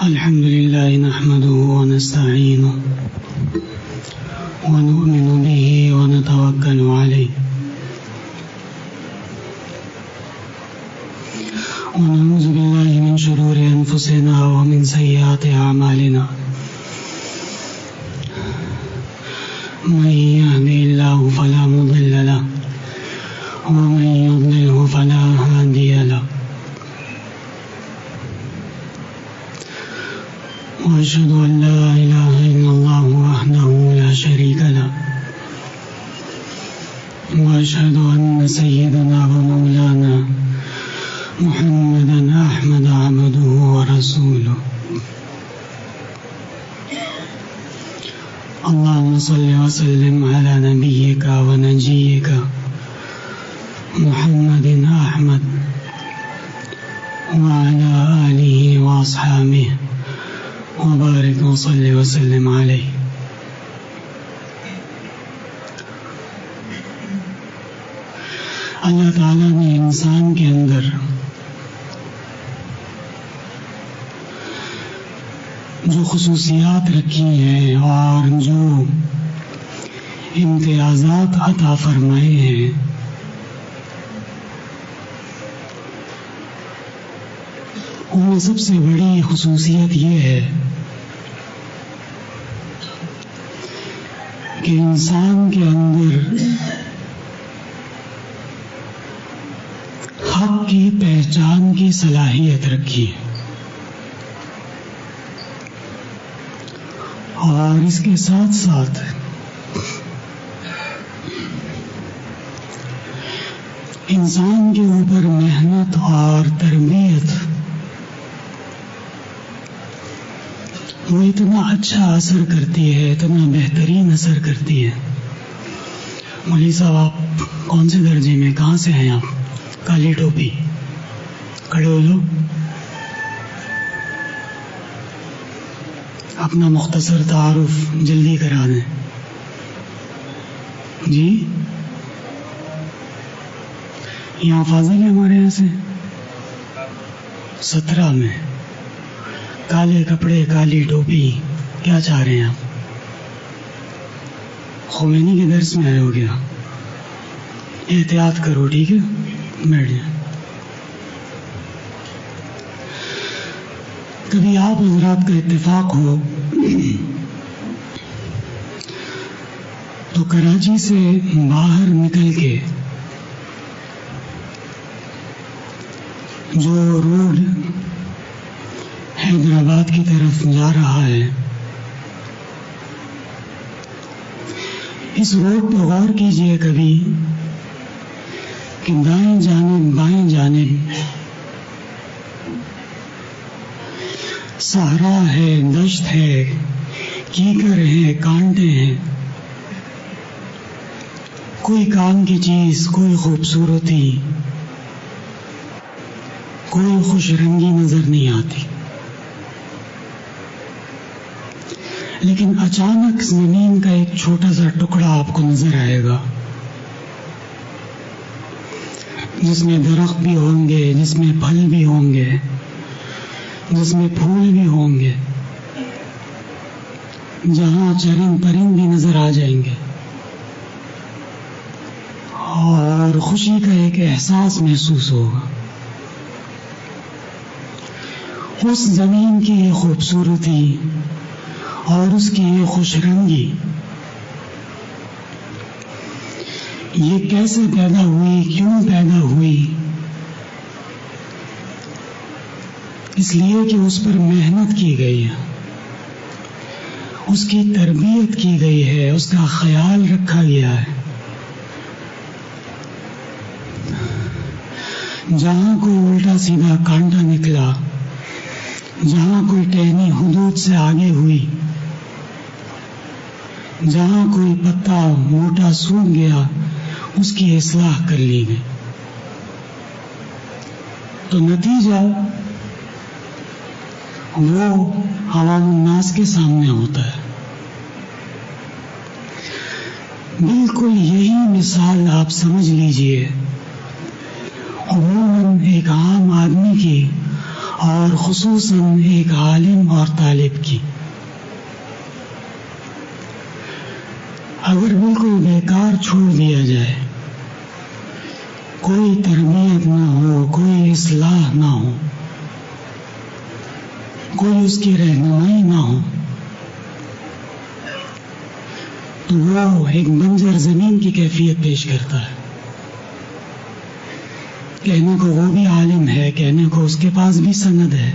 الحمد لله نحمده ونستعينه ونؤمن به ونتوكل عليه ونعوذ بالله من شرور أنفسنا ومن سيئات أعمالنا من يهده الله فلا مضل له ومن يضلله فلا هادي له وأشهد أن لا إله إلا الله وحده لا شريك له وأشهد أن سيدنا ومولانا محمدا أحمد عبده ورسوله اللهم صل وسلم على نبيك ونجيك محمد أحمد وعلى آله وأصحابه وبارك وصل وسلم عليه. اللہ تعالیٰ نے انسان کے اندر جو خصوصیات رکھی ہیں اور جو امتیازات عطا فرمائے ہیں ان میں سب سے بڑی خصوصیت یہ ہے کہ انسان کے اندر حق کی پہچان کی صلاحیت رکھی ہے اور اس کے ساتھ ساتھ انسان کے اوپر محنت اور تربیت وہ اتنا اچھا اثر کرتی ہے، اتنا بہترین اثر کرتی ہے. مولوی صاحب آپ کون سے درجے میں، کہاں سے ہیں آپ؟ کالی ٹوپی، کھڑے ہو لو، اپنا مختصر تعارف جلدی کرا دیں. جی یہاں فاضل ہے ہمارے یہاں سے 17 میں، کالے کپڑے، کالی ٹوپی، کیا چاہ رہے ہیں آپ؟ خمینی کے درس میں آئے ہو گیا؟ احتیاط کرو، ٹھیک ہے، بیٹھ جائیں. کبھی آپ حضرات کا اتفاق ہو تو کراچی سے باہر نکل کے جو روڈ حیدرآباد کی طرف جا رہا ہے، اس روڈ پہ غور کیجئے کبھی کہ دائیں جانب بائیں جانب صحرا ہے، دشت ہے، کیکر ہے، کانٹے ہیں. کوئی کام کی چیز، کوئی خوبصورتی، کوئی خوش رنگی نظر نہیں آتی. لیکن اچانک زمین کا ایک چھوٹا سا ٹکڑا آپ کو نظر آئے گا جس میں درخت بھی ہوں گے، جس میں پھل بھی ہوں گے، جس میں پھول بھی ہوں گے، جہاں چرند پرند بھی نظر آ جائیں گے اور خوشی کا ایک احساس محسوس ہوگا. اس زمین کی یہ خوبصورتی اور اس کی یہ خوش رنگی یہ کیسے پیدا ہوئی، کیوں پیدا ہوئی؟ اس لیے کہ اس پر محنت کی گئی ہے، اس کی تربیت کی گئی ہے، اس کا خیال رکھا گیا ہے. جہاں کوئی الٹا سیدھا کانٹا نکلا، جہاں کوئی ٹہنی حدود سے آگے ہوئی، جہاں کوئی پتا موٹا سوکھ گیا، اس کی اصلاح کر لی گئی. تو نتیجہ وہ عوام الناس کے سامنے ہوتا ہے. بالکل یہی مثال آپ سمجھ لیجئے عموماً ایک عام آدمی کی اور اور خصوصاً ایک عالم اور طالب کی. اگر بالکل بیکار چھوڑ دیا جائے، کوئی تربیت نہ ہو، کوئی اصلاح نہ ہو، کوئی اس کی رہنمائی نہ ہو، تو وہ ایک بنجر زمین کی کیفیت پیش کرتا ہے. کہنے کو وہ بھی عالم ہے، کہنے کو اس کے پاس بھی سند ہے،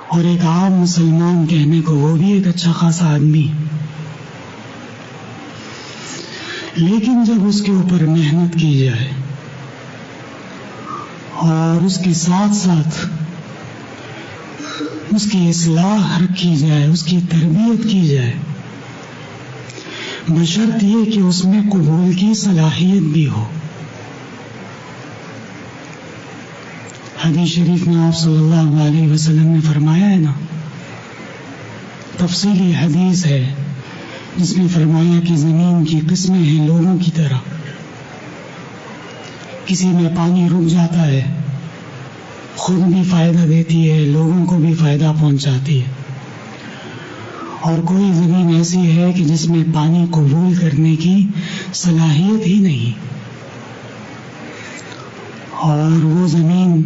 اور ایک عام مسلمان کہنے کو وہ بھی ایک اچھا خاصا آدمی. لیکن جب اس کے اوپر محنت کی جائے اور اس کے ساتھ ساتھ اس کی اصلاح رکھی جائے، اس کی تربیت کی جائے، بشرط یہ کہ اس میں قبول کی صلاحیت بھی ہو. حدیث شریف میں آپ صلی اللہ علیہ وسلم نے فرمایا ہے نا، تفصیلی حدیث ہے جس میں فرمایا کہ زمین کی قسمیں ہیں لوگوں کی طرح. کسی میں پانی رک جاتا ہے، خود بھی فائدہ دیتی ہے، لوگوں کو بھی فائدہ پہنچاتی ہے. اور کوئی زمین ایسی ہے کہ جس میں پانی قبول کرنے کی صلاحیت ہی نہیں، اور وہ زمین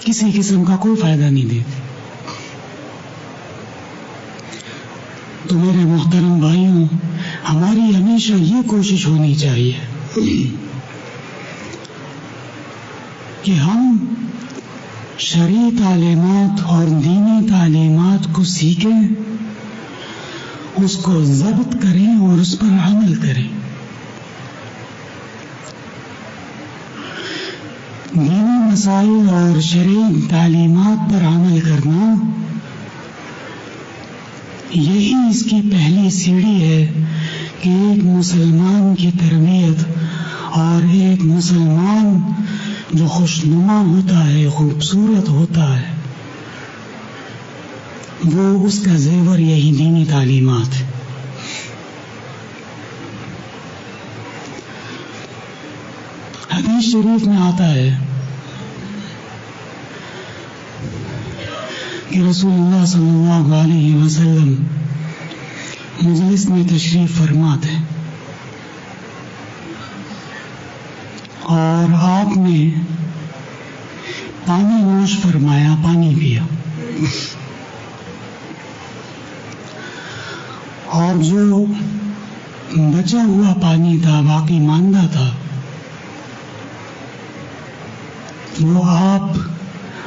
کسی قسم کا کوئی فائدہ نہیں دیتی. تو میرے محترم بھائیوں، ہماری ہمیشہ یہ کوشش ہونی چاہیے کہ ہم شرعی تعلیمات اور دینی تعلیمات کو سیکھیں، اس کو ضبط کریں اور اس پر عمل کریں. دینی مسائل اور شرعی تعلیمات پر عمل کرنا، یہی اس کی پہلی سیڑھی ہے کہ ایک مسلمان کی تربیت اور ایک مسلمان جو خوشنما ہوتا ہے، خوبصورت ہوتا ہے، وہ اس کا زیور یہی دینی تعلیمات ہے. حدیث شریف میں آتا ہے کہ رسول اللہ صلی اللہ علیہ وسلم مجلس میں تشریف فرما تھے، اور آپ نے پانی نوش فرمایا، پانی پیا، اور جو بچا ہوا پانی تھا، باقی ماندہ تھا، وہ آپ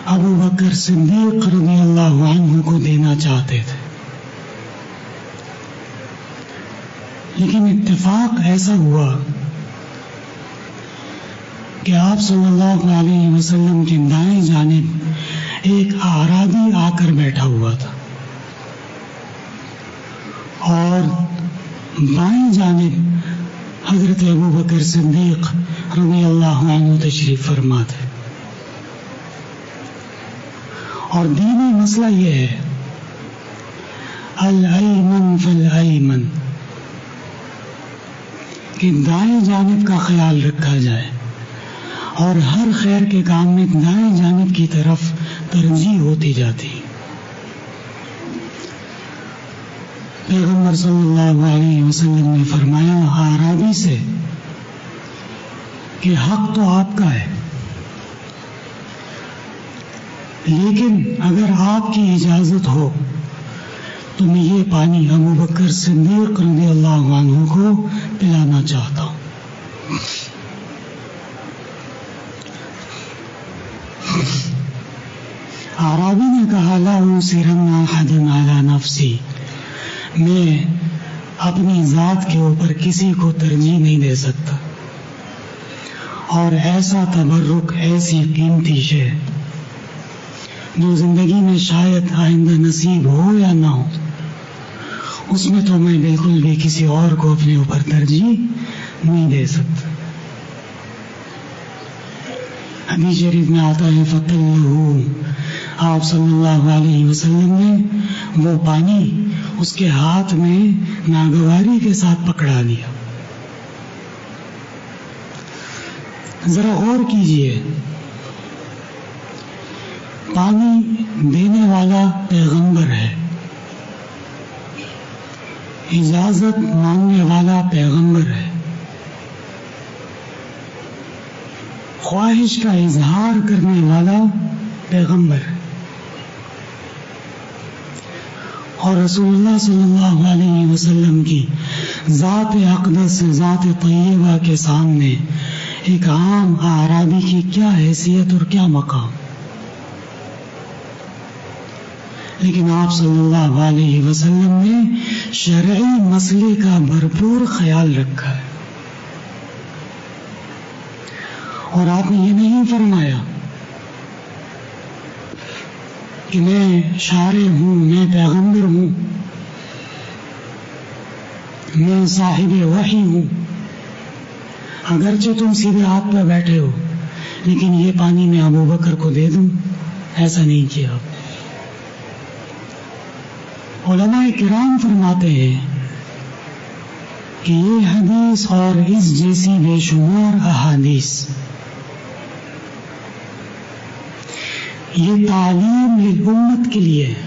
ابو بکر صدیق رضی اللہ عنہ کو دینا چاہتے تھے. لیکن اتفاق ایسا ہوا کہ آپ صلی اللہ علیہ وسلم کی دائیں جانب ایک اعرابی آ کر بیٹھا ہوا تھا، اور بائیں جانب حضرت ابو بکر صدیق رضی اللہ عنہ تشریف فرما تھے. اور دینی مسئلہ یہ ہے، الایمن فالایمن، کہ دائیں جانب کا خیال رکھا جائے، اور ہر خیر کے کام میں دائیں جانب کی طرف ترجیح ہوتی جاتی. پیغمبر صلی اللہ علیہ وسلم نے فرمایا اعرابی سے کہ حق تو آپ کا ہے، لیکن اگر آپ کی اجازت ہو تو میں یہ پانی ابو بکر صدیق رضی اللہ عنہ کو پلانا چاہتا ہوں. اعرابی نے کہا لا انصرن احدا علی نفسی، میں اپنی ذات کے اوپر کسی کو ترجیح نہیں دے سکتا، اور ایسا تبرک، ایسی قیمتی شے جو زندگی میں شاید آئندہ نصیب ہو یا نہ ہو، اس میں تو میں بالکل بھی کسی اور کو اپنے اوپر ترجیح نہیں دے سکتا. حدیث شریف میں آتا ہے فَطَلَّهُ، آپ صلی اللہ علیہ وسلم نے وہ پانی اس کے ہاتھ میں ناگواری کے ساتھ پکڑا لیا. ذرا غور کیجئے، پانی دینے والا پیغمبر ہے، اجازت مانگنے والا پیغمبر ہے، خواہش کا اظہار کرنے والا پیغمبر ہے، اور رسول اللہ صلی اللہ علیہ وسلم کی ذات اقدس ذات طیبہ کے سامنے ایک عام اعرابی کی کیا حیثیت اور کیا مقام. لیکن آپ صلی اللہ علیہ وسلم نے شرعی مسئلے کا بھرپور خیال رکھا ہے، اور آپ نے یہ نہیں فرمایا کہ میں شارع ہوں، میں پیغمبر ہوں، میں صاحب وحی ہوں، اگرچہ تم سیدھے ہاتھ پہ بیٹھے ہو لیکن یہ پانی میں ابو بکر کو دے دوں، ایسا نہیں کیا. علماء کرام فرماتے ہیں کہ یہ حدیث اور اس جیسی بے شمار احادیث یہ تعلیم للامت کے لیے ہے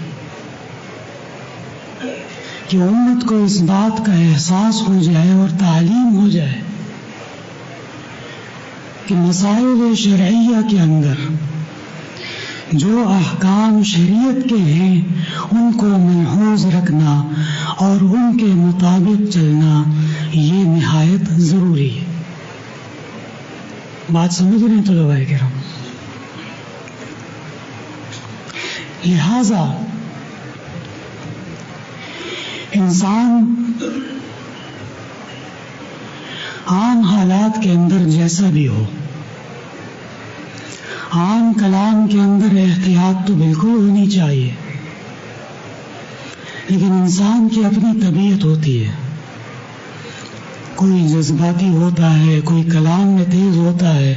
کہ امت کو اس بات کا احساس ہو جائے اور تعلیم ہو جائے کہ مسائل شرعیہ کے اندر جو احکام شریعت کے ہیں ان کو ملحوظ رکھنا اور ان کے مطابق چلنا یہ نہایت ضروری ہے. بات سمجھ رہے ہیں طلباء کرام؟ لہذا انسان عام حالات کے اندر جیسا بھی ہو، عام کلام کے اندر احتیاط تو بالکل ہونی چاہیے، لیکن انسان کی اپنی طبیعت ہوتی ہے، کوئی جذباتی ہوتا ہے، کوئی کلام میں تیز ہوتا ہے،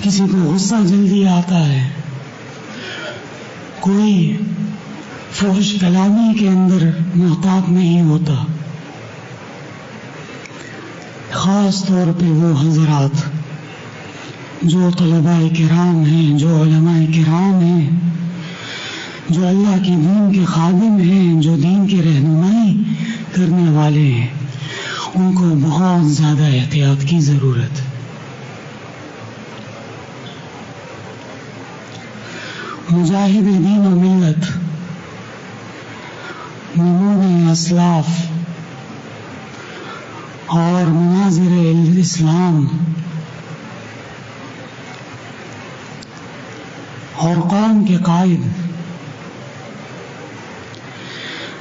کسی کو غصہ جلدی آتا ہے، کوئی فحش کلامی کے اندر محتاط نہیں ہوتا. خاص طور پہ وہ حضرات جو طلباء کرام ہیں، جو علماء کرام ہیں، جو اللہ کی دین کے خادم ہیں، جو دین کی رہنمائی کرنے والے ہیں، ان کو بہت زیادہ احتیاط کی ضرورت ہے. مجاہد دین و ملت، نمود اسلاف اور مناظر الاسلام اور قوم کے قائد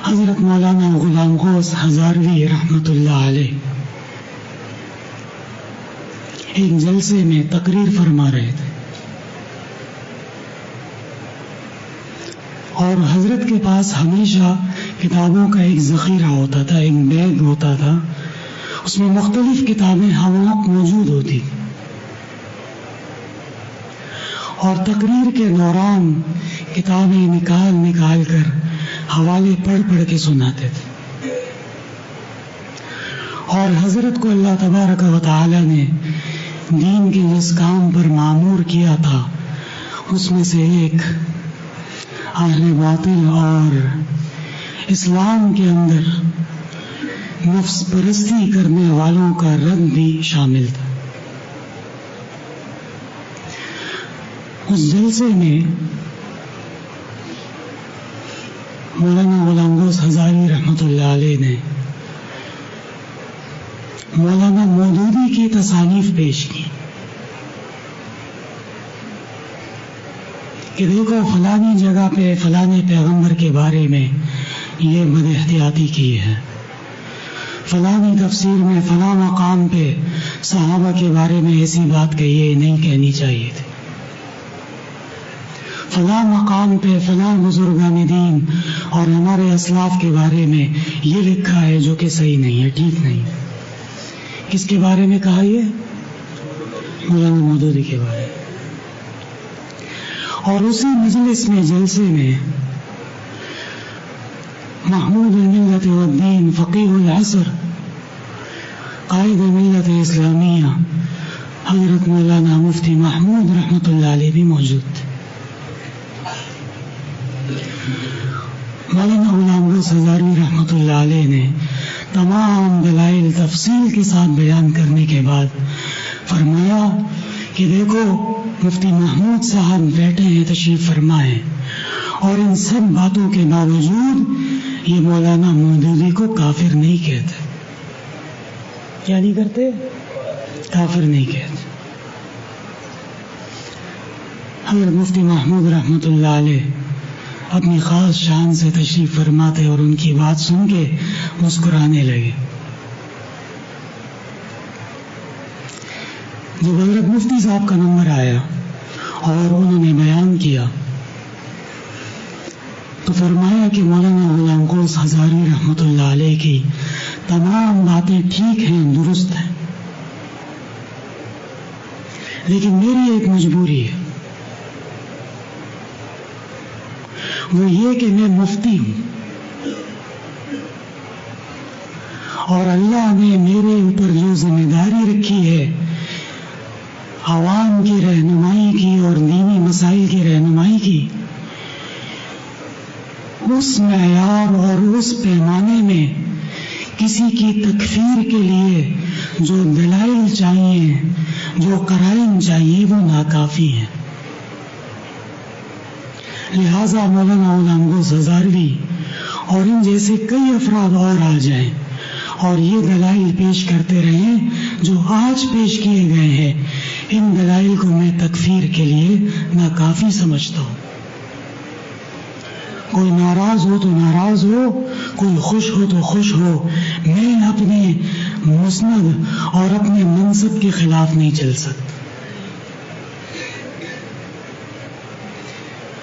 حضرت مولانا غلام غوث ہزاروی رحمۃ اللہ علیہ ایک جلسے میں تقریر فرما رہے تھے، اور حضرت کے پاس ہمیشہ کتابوں کا ایک ذخیرہ ہوتا تھا، ایک بیگ ہوتا تھا، اس میں مختلف کتابیں موجود ہوتی، اور تقریر کے دوران کتابیں نکال کر حوالے پڑھ کے سناتے تھے. اور حضرت کو اللہ تبارک و تعالی نے دین کے جس کام پر معمور کیا تھا اس میں سے ایک اہل باطل اور اسلام کے اندر نفس پرستی کرنے والوں کا رد بھی شامل تھا. اس جلسے میں مولانا غلام غوث ہزاروی رحمۃ اللہ علیہ نے مولانا مودودی کی تصانیف پیش کی کہ دیکھو فلانی جگہ پہ فلانے پیغمبر کے بارے میں یہ بد احتیاطی کی ہے، فلانی تفسیر میں فلاں مقام پہ صحابہ کے بارے میں ایسی بات کہیے نہیں کہنی چاہیے تھی، فلاں مقام پہ فلاں بزرگان دین اور ہمارے اسلاف کے بارے میں یہ لکھا ہے جو کہ صحیح نہیں ہے، ٹھیک نہیں. کس کے بارے میں کہا؟ یہ مولانا مودودی کے بارے میں. اور اسی مجلس میں جلسے میں محمود الملت والدین فقیہ العصر قائد ملت اسلامیہ حضرت مولانا مفتی محمود رحمۃ اللہ علیہ بھی موجود تھے. غوث ہزاروی رحمۃ اللہ علیہ نے تمام دلائل تفصیل کے ساتھ بیان کرنے کے بعد فرمایا کہ دیکھو مفتی محمود صاحب بیٹھے ہیں، تشریف فرمائے، اور ان سب باتوں کے باوجود یہ مولانا مودودی کو کافر نہیں کہتے. کیا نہیں کرتے؟ کافر نہیں کہتے. حضرت مفتی محمود رحمۃ اللہ علیہ اپنی خاص شان سے تشریف فرماتے اور ان کی بات سن کے مسکرانے لگے. جب حضرت مفتی صاحب کا نمبر آیا اور انہوں نے بیان کیا تو فرمایا کہ مولانا غلام غوث ہزاروی رحمۃ اللہ علیہ کی تمام باتیں ٹھیک ہیں، درست ہیں، لیکن میری ایک مجبوری ہے، وہ یہ کہ میں مفتی ہوں اور اللہ نے میرے اوپر جو ذمہ داری رکھی ہے عوام کی رہنمائی کی اور دینی مسائل کی رہنمائی کی، اس معیار اور اس پیمانے میں کسی کی تکفیر کے لیے جو دلائل چاہیے، جو قرائن چاہیے، وہ ناکافی ہیں. لہذا مولانا غلام غوث ہزاروی اور ان جیسے کئی افراد اور آ جائیں اور یہ دلائل پیش کرتے رہیں جو آج پیش کیے گئے ہیں، ان دلائل کو میں تکفیر کے لیے ناکافی سمجھتا ہوں. کوئی ناراض ہو تو ناراض ہو، کوئی خوش ہو تو خوش ہو، میں اپنے مسند اور اپنے منصب کے خلاف نہیں چل سکتا.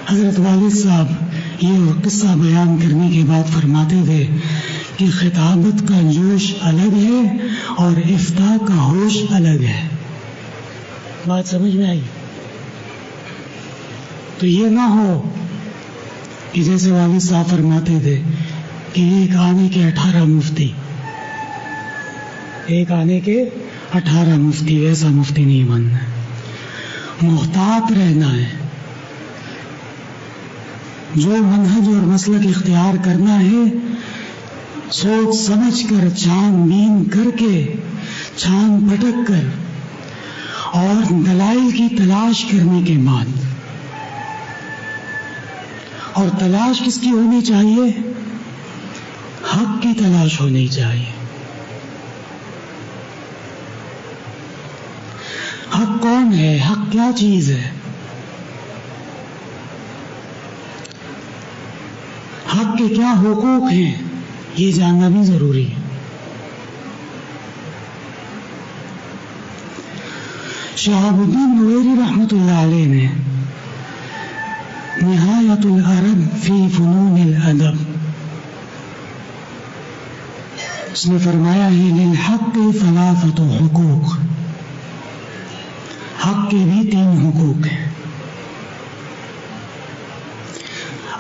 حضرت والد صاحب یہ قصہ بیان کرنے کے بعد فرماتے تھے کہ خطابت کا جوش الگ ہے اور افتاء کا ہوش الگ ہے. بات سمجھ میں آئی؟ تو یہ نہ ہو کہ جیسے والد صاحب فرماتے تھے کہ ایک آنے کے 18 مفتی، ایک آنے کے 18 مفتی، ویسا مفتی نہیں بننا ہے. محتاط رہنا ہے. جو منہج اور مسلک اختیار کرنا ہے سوچ سمجھ کر، چھان بین کر کے، چھان پھٹک کر اور دلائل کی تلاش کرنے کے بعد. اور تلاش کس کی ہونی چاہیے؟ حق کی تلاش ہونی چاہیے. حق کون ہے؟ حق کیا چیز ہے؟ حق کے کیا حقوق ہیں، یہ جاننا بھی ضروری ہے. شہاب الدین نویری رحمۃ اللہ علیہ نے نہایت العرب فی فنون الادب اس نے فرمایا ہے للحق ثلاثۃ حقوق، حق کے بھی 3 حقوق ہیں.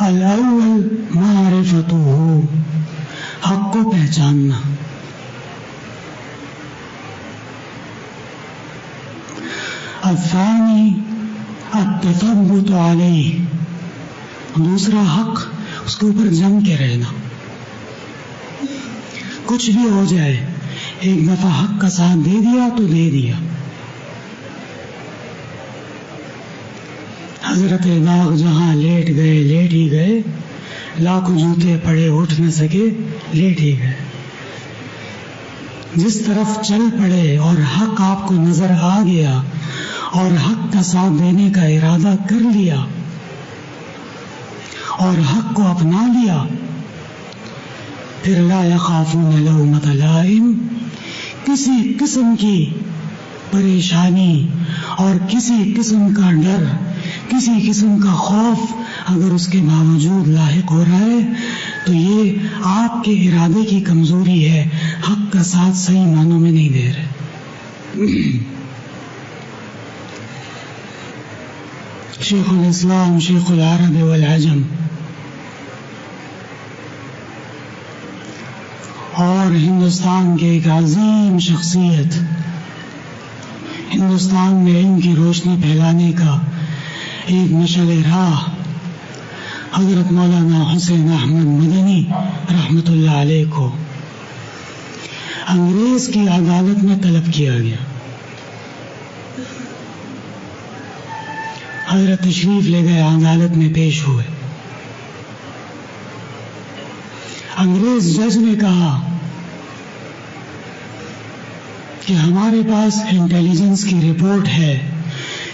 الاول معرفتہ، حق کو پہچاننا. الثانی التثبت علیہ، دوسرا حق اس کے اوپر جم کے رہنا. کچھ بھی ہو جائے، ایک دفعہ حق کا ساتھ دے دیا تو دے دیا. حضرت باغ جہاں لیٹ گئے لیٹ ہی گئے، لاکھوں جوتے پڑے اٹھ نہ سکے، لیٹ ہی گئے. جس طرف چل پڑے اور حق آپ کو نظر آ گیا اور حق کا ساتھ دینے کا ارادہ کر لیا اور حق کو اپنا لیا، پھر لا یخافون لومۃ لائم، کسی قسم کی پریشانی اور کسی قسم کا ڈر، کسی قسم کا خوف اگر اس کے باوجود لاحق ہو رہا ہے تو یہ آپ کے ارادے کی کمزوری ہے، حق کا ساتھ صحیح معنوں میں نہیں دے رہے. شیخ الاسلام شیخ العرب والعجم اور ہندوستان کے ایک عظیم شخصیت، ہندوستان میں علم کی روشنی پھیلانے کا ایک مشعل راہ، حضرت مولانا حسین احمد مدنی رحمت اللہ علیہ کو انگریز کی عدالت میں طلب کیا گیا. حضرت تشریف لے گئے، عدالت میں پیش ہوئے. انگریز جج نے کہا کہ ہمارے پاس انٹیلیجنس کی رپورٹ ہے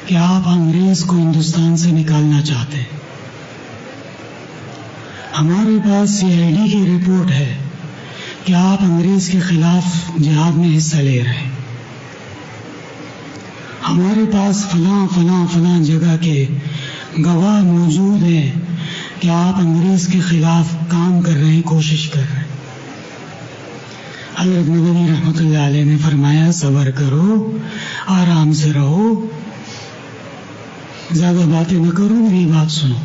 کہ آپ انگریز کو ہندوستان سے نکالنا چاہتے ہیں. ہمارے پاس CID کی رپورٹ ہے کہ آپ انگریز کے خلاف جہاد میں حصہ لے رہے ہیں. ہمارے پاس فلاں فلاں فلاں جگہ کے گواہ موجود ہیں کہ آپ انگریز کے خلاف کام کر رہے ہیں، کوشش کر رہے ہیں. حضرت مدنی رحمت اللہ علیہ نے فرمایا صبر کرو، آرام سے رہو، زیادہ باتیں نہ کرو، میری بات سنو.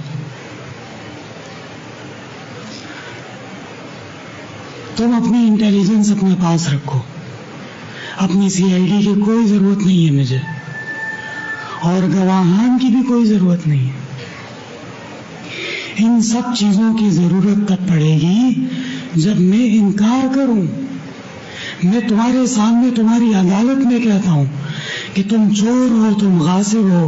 تم اپنی انٹیلیجنس اپنے پاس رکھو، اپنی CID کی کوئی ضرورت نہیں ہے مجھے، اور گواہان کی بھی کوئی ضرورت نہیں ہے. ان سب چیزوں کی ضرورت تب پڑے گی جب میں انکار کروں. میں تمہارے سامنے تمہاری عدالت میں کہتا ہوں کہ تم چور ہو، تم غاصب ہو،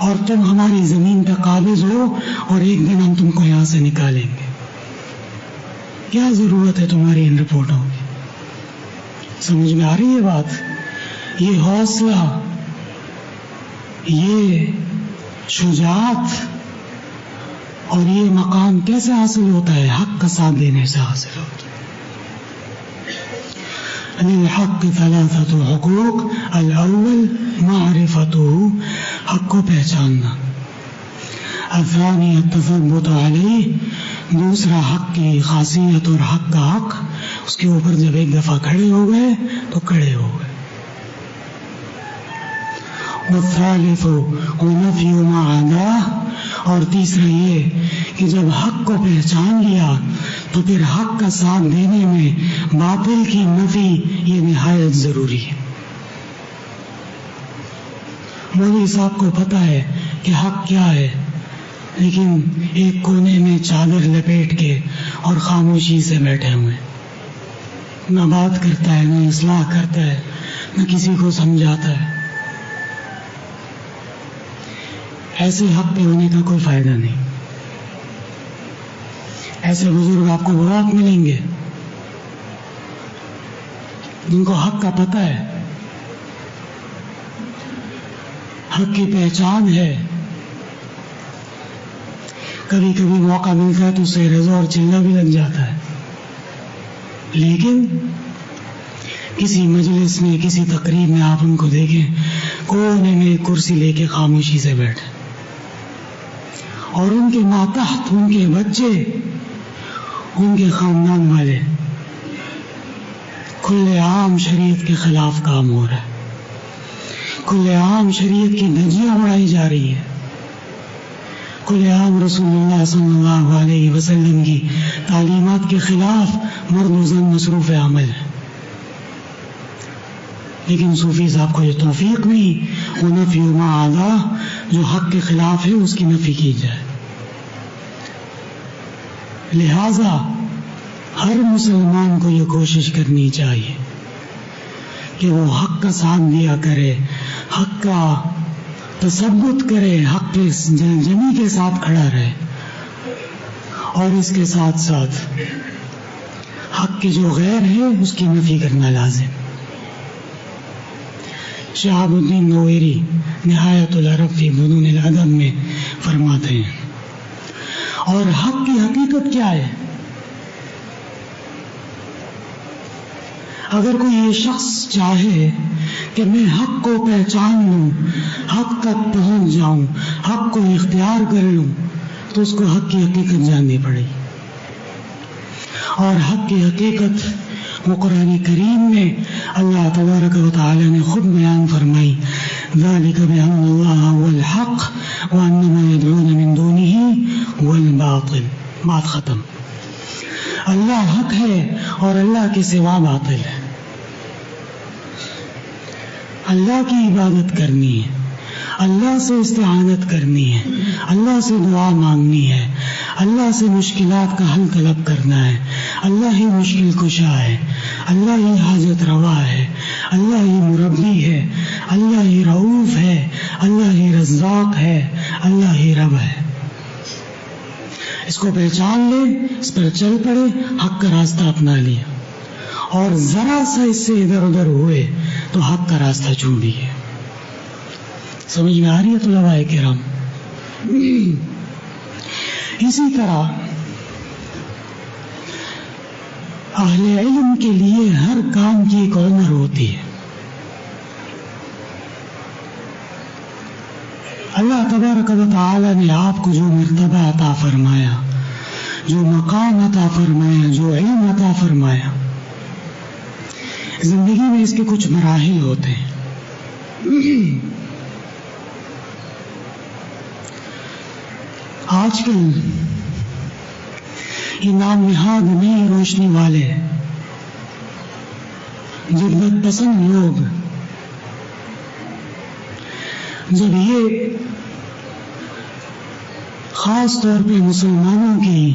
اور تم ہماری زمین پہ قابض ہو، اور ایک دن ہم تم کو یہاں سے نکالیں گے. کیا ضرورت ہے تمہاری ان رپورٹوں کی؟ سمجھ میں آ رہی ہے بات؟ یہ حوصلہ، یہ شجاعت اور یہ مقام کیسے حاصل ہوتا ہے؟ حق کا ساتھ دینے سے حاصل ہوتا ہے. للحق ثلاثة حقوق، الاول معرفته، حق کو پہچاننا. الثانی التثبت علیہ، دوسرا حق کی خاصیت اور حق کا حق، اس کے اوپر جب ایک دفعہ کھڑے ہو گئے تو کھڑے ہو گئے. والثالث نفی ما عداه، اور تیسرا یہ کہ جب حق کو پہچان لیا تو پھر حق کا ساتھ دینے میں باطل کی نفی یہ نہایت ضروری ہے. مولوی صاحب کو پتہ ہے کہ حق کیا ہے، لیکن ایک کونے میں چادر لپیٹ کے اور خاموشی سے بیٹھے ہوئے، نہ بات کرتا ہے، نہ اصلاح کرتا ہے، نہ کسی کو سمجھاتا ہے. ایسے حق پہ ہونے کا کوئی فائدہ نہیں. ایسے بزرگ آپ کو بہت ملیں گے جن کو حق کا پتہ ہے، حق کی پہچان ہے. کبھی کبھی موقع ملتا ہے تو اسے رضا اور چلنا بھی لگ جاتا ہے، لیکن کسی مجلس میں، کسی تقریب میں آپ ان کو دیکھیں کونے میں کرسی لے کے خاموشی سے بیٹھے، اور ان کے ماتحت، ان کے بچے، ان کے خاندان والے کھلے عام شریعت کے خلاف کام ہو رہا ہے. کھلے عام شریعت کی دھجیاں اڑائی جا رہی ہے. کھلے عام رسول اللہ صلی اللہ علیہ وسلم کی تعلیمات کے خلاف مرد و زن مصروف عمل ہے. لیکن صوفی صاحب کو یہ توفیق نہیں، وہ نفی ما عداه، جو حق کے خلاف ہے اس کی نفی کی جائے. لہذا ہر مسلمان کو یہ کوشش کرنی چاہیے کہ وہ حق کا ساتھ دیا کرے، حق کا تثبت کرے، حق کے جمی کے ساتھ کھڑا رہے، اور اس کے ساتھ ساتھ حق کے جو غیر ہے اس کی نفی کرنا لازم. شہاب الدین نویری نہایت العرب فی فنون الادب میں فرماتے ہیں، اور حق کی حقیقت کیا ہے؟ اگر کوئی یہ شخص چاہے کہ میں حق کو پہچان لوں، حق تک پہنچ جاؤں، حق کو اختیار کر لوں، تو اس کو حق کی حقیقت جاننی پڑے گی. اور حق کی حقیقت وہ قرآن کریم میں اللہ تبارک و تعالی نے خود بیان فرمائی، ذالک بأن اللہ هو الحق وأن ما يدعون من دونه هو الباطل. بات ختم. اللہ حق ہے اور اللہ کے سوا باطل ہے. اللہ کی عبادت کرنی ہے، اللہ سے استعانت کرنی ہے، اللہ سے دعا مانگنی ہے، اللہ سے مشکلات کا حل طلب کرنا ہے. اللہ ہی مشکل کشا ہے، اللہ ہی حاجت روا ہے، اللہ ہی مربی ہے، اللہ ہی رؤوف ہے، اللہ ہی رزاق ہے، اللہ ہی رب ہے. اس کو پہچان لے، اس پر چل پڑے، حق کا راستہ اپنا لیا، اور ذرا سا اس سے ادھر ادھر ہوئے تو حق کا راستہ چھوڑیے. سمجھ میں آ رہی ہے طلباء کرام؟ اسی طرح اہل علم کے لیے ہر کام کی ایک عمر ہوتی ہے. اللہ تبارک و تعالی نے آپ کو جو مرتبہ عطا فرمایا، جو مقام عطا فرمایا، جو علم عطا فرمایا، زندگی میں اس کے کچھ مراحل ہوتے ہیں. آج کل یہ نام نہاد نئی روشنی والے جدت پسند لوگ جب یہ خاص طور پہ مسلمانوں کی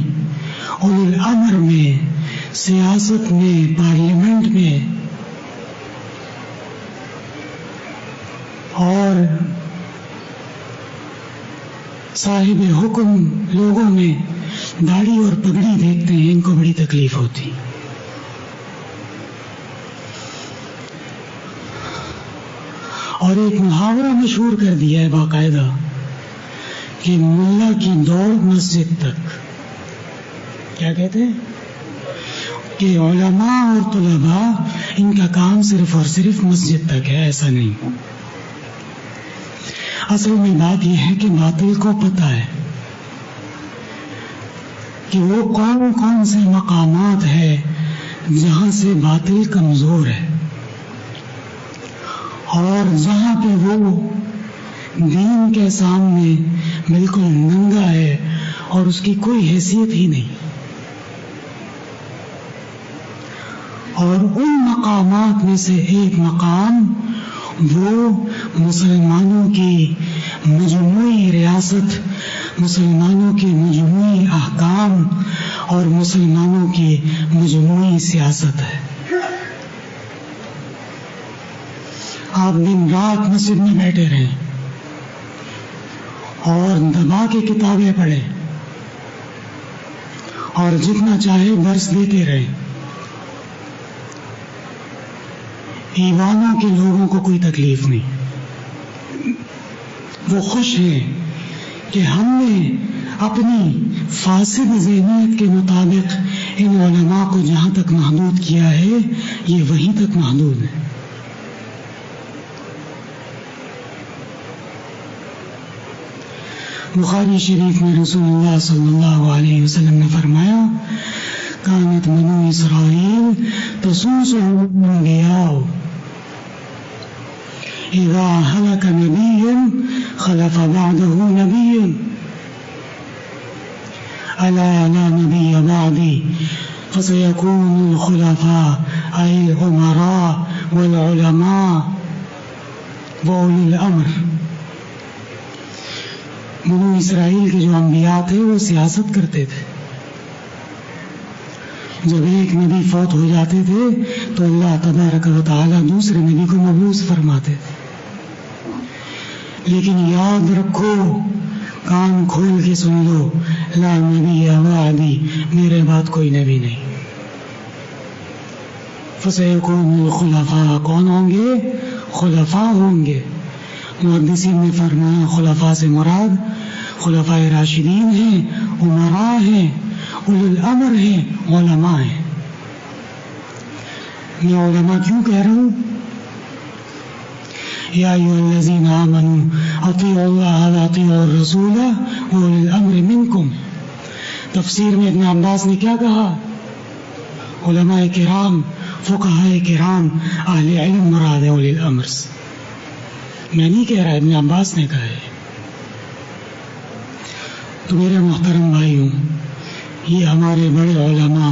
اولو الامر میں، سیاست میں، پارلیمنٹ میں اور صاحب حکم لوگوں میں داڑھی اور پگڑی دیکھتے ہیں، ان کو بڑی تکلیف ہوتی. اور ایک محاورہ مشہور کر دیا ہے باقاعدہ کہ ملا کی دوڑ مسجد تک. کیا کہتے ہیں کہ علماء اور طلباء ان کا کام صرف اور صرف مسجد تک ہے. ایسا نہیں. اصل میں بات یہ ہے کہ باطل کو پتہ ہے کہ وہ کون کون سے مقامات ہے جہاں سے باطل کمزور ہے، اور جہاں پہ وہ دین کے سامنے بالکل ننگا ہے اور اس کی کوئی حیثیت ہی نہیں. اور ان مقامات میں سے ایک مقام وہ مسلمانوں کی مجموعی ریاست، مسلمانوں کی مجموعی احکام اور مسلمانوں کی مجموعی سیاست ہے. آپ دن رات مسجد میں بیٹھے رہیں اور دبا کے کتابیں پڑھیں اور جتنا چاہے درس دیتے رہیں، ایوانوں کے لوگوں کو کوئی تکلیف نہیں. وہ خوش ہیں کہ ہم نے اپنی فاسد ذہنیت کے مطابق ان علماء کو جہاں تک محدود کیا ہے یہ وہیں تک محدود ہے. بخاری شریف میں رسول اللہ صلی اللہ علیہ وسلم نے فرمایا کانت بنو اسرائیل تسوسهم الانبیاء اذا هلك نبی خلف بعده نبی الا لا نبی بعدی فسيكون الخلفاء أي الأمراء والعلماء وأولي الأمر. بنو اسرائیل کے جو انبیاء تھے وہ سیاست کرتے تھے. جب ایک نبی فوت ہو جاتے تھے تو اللہ تبارک و تعالی دوسرے نبی کو مبعوث فرماتے تھے. لیکن یاد رکھو، کان کھول کے سن لو، لا نبی بعدی، میرے بعد کوئی نبی نہیں. فسيكون الخلفاء، کون ہوں گے؟ خلفاء ہوں گے. محدثین نے فرمایا خلفاء سے مراد خلفاء راشدین ہیں، امراء ہیں، اولو الامر ہیں، علماء ہیں. میں علماء کیوں کہہ رہا ہوں؟ یا ایھا الذین آمنوا اطیعوا اللہ واطیعوا الرسول واولی الامر منکم. تفسیر میں ابن عباس نے کیا کہا؟ علماء کرام، فقہاء کرام، اہل علم مراد ہے اولی الامر سے. میں نہیں کہہ رہا، ابن عباس نے کہا ہے. تو میرے محترم بھائیوں، یہ ہمارے بڑے علماء،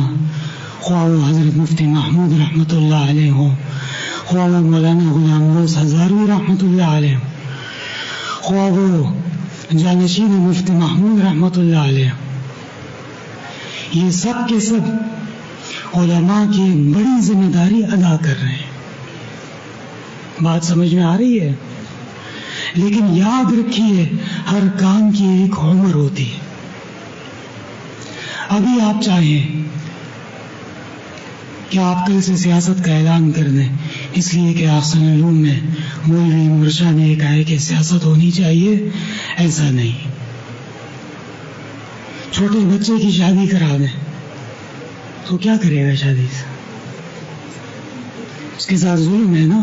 خواہ وہ حضرت مفتی محمود رحمۃ اللہ علیہ ہوں، خواہ وہ مولانا غلام غوث ہزاروی رحمۃ اللہ علیہ ہوں، خواہ وہ جانشین مفتی محمود رحمۃ اللہ علیہ، یہ سب کے سب علماء کی بڑی ذمہ داری ادا کر رہے ہیں. بات سمجھ میں آ رہی ہے؟ لیکن یاد رکھیے ہر کام کی ایک عمر ہوتی ہے. ابھی آپ چاہیں کہ آپ کل سے سیاست کا اعلان کر دیں اس لیے کہ احسن علوم میں مولوی مرشا نے کہا ہے کہ سیاست ہونی چاہیے، ایسا نہیں. چھوٹے بچے کی شادی کرا دیں تو کیا کرے گا شادی سے؟ اس کے ساتھ ظلم ہے نا،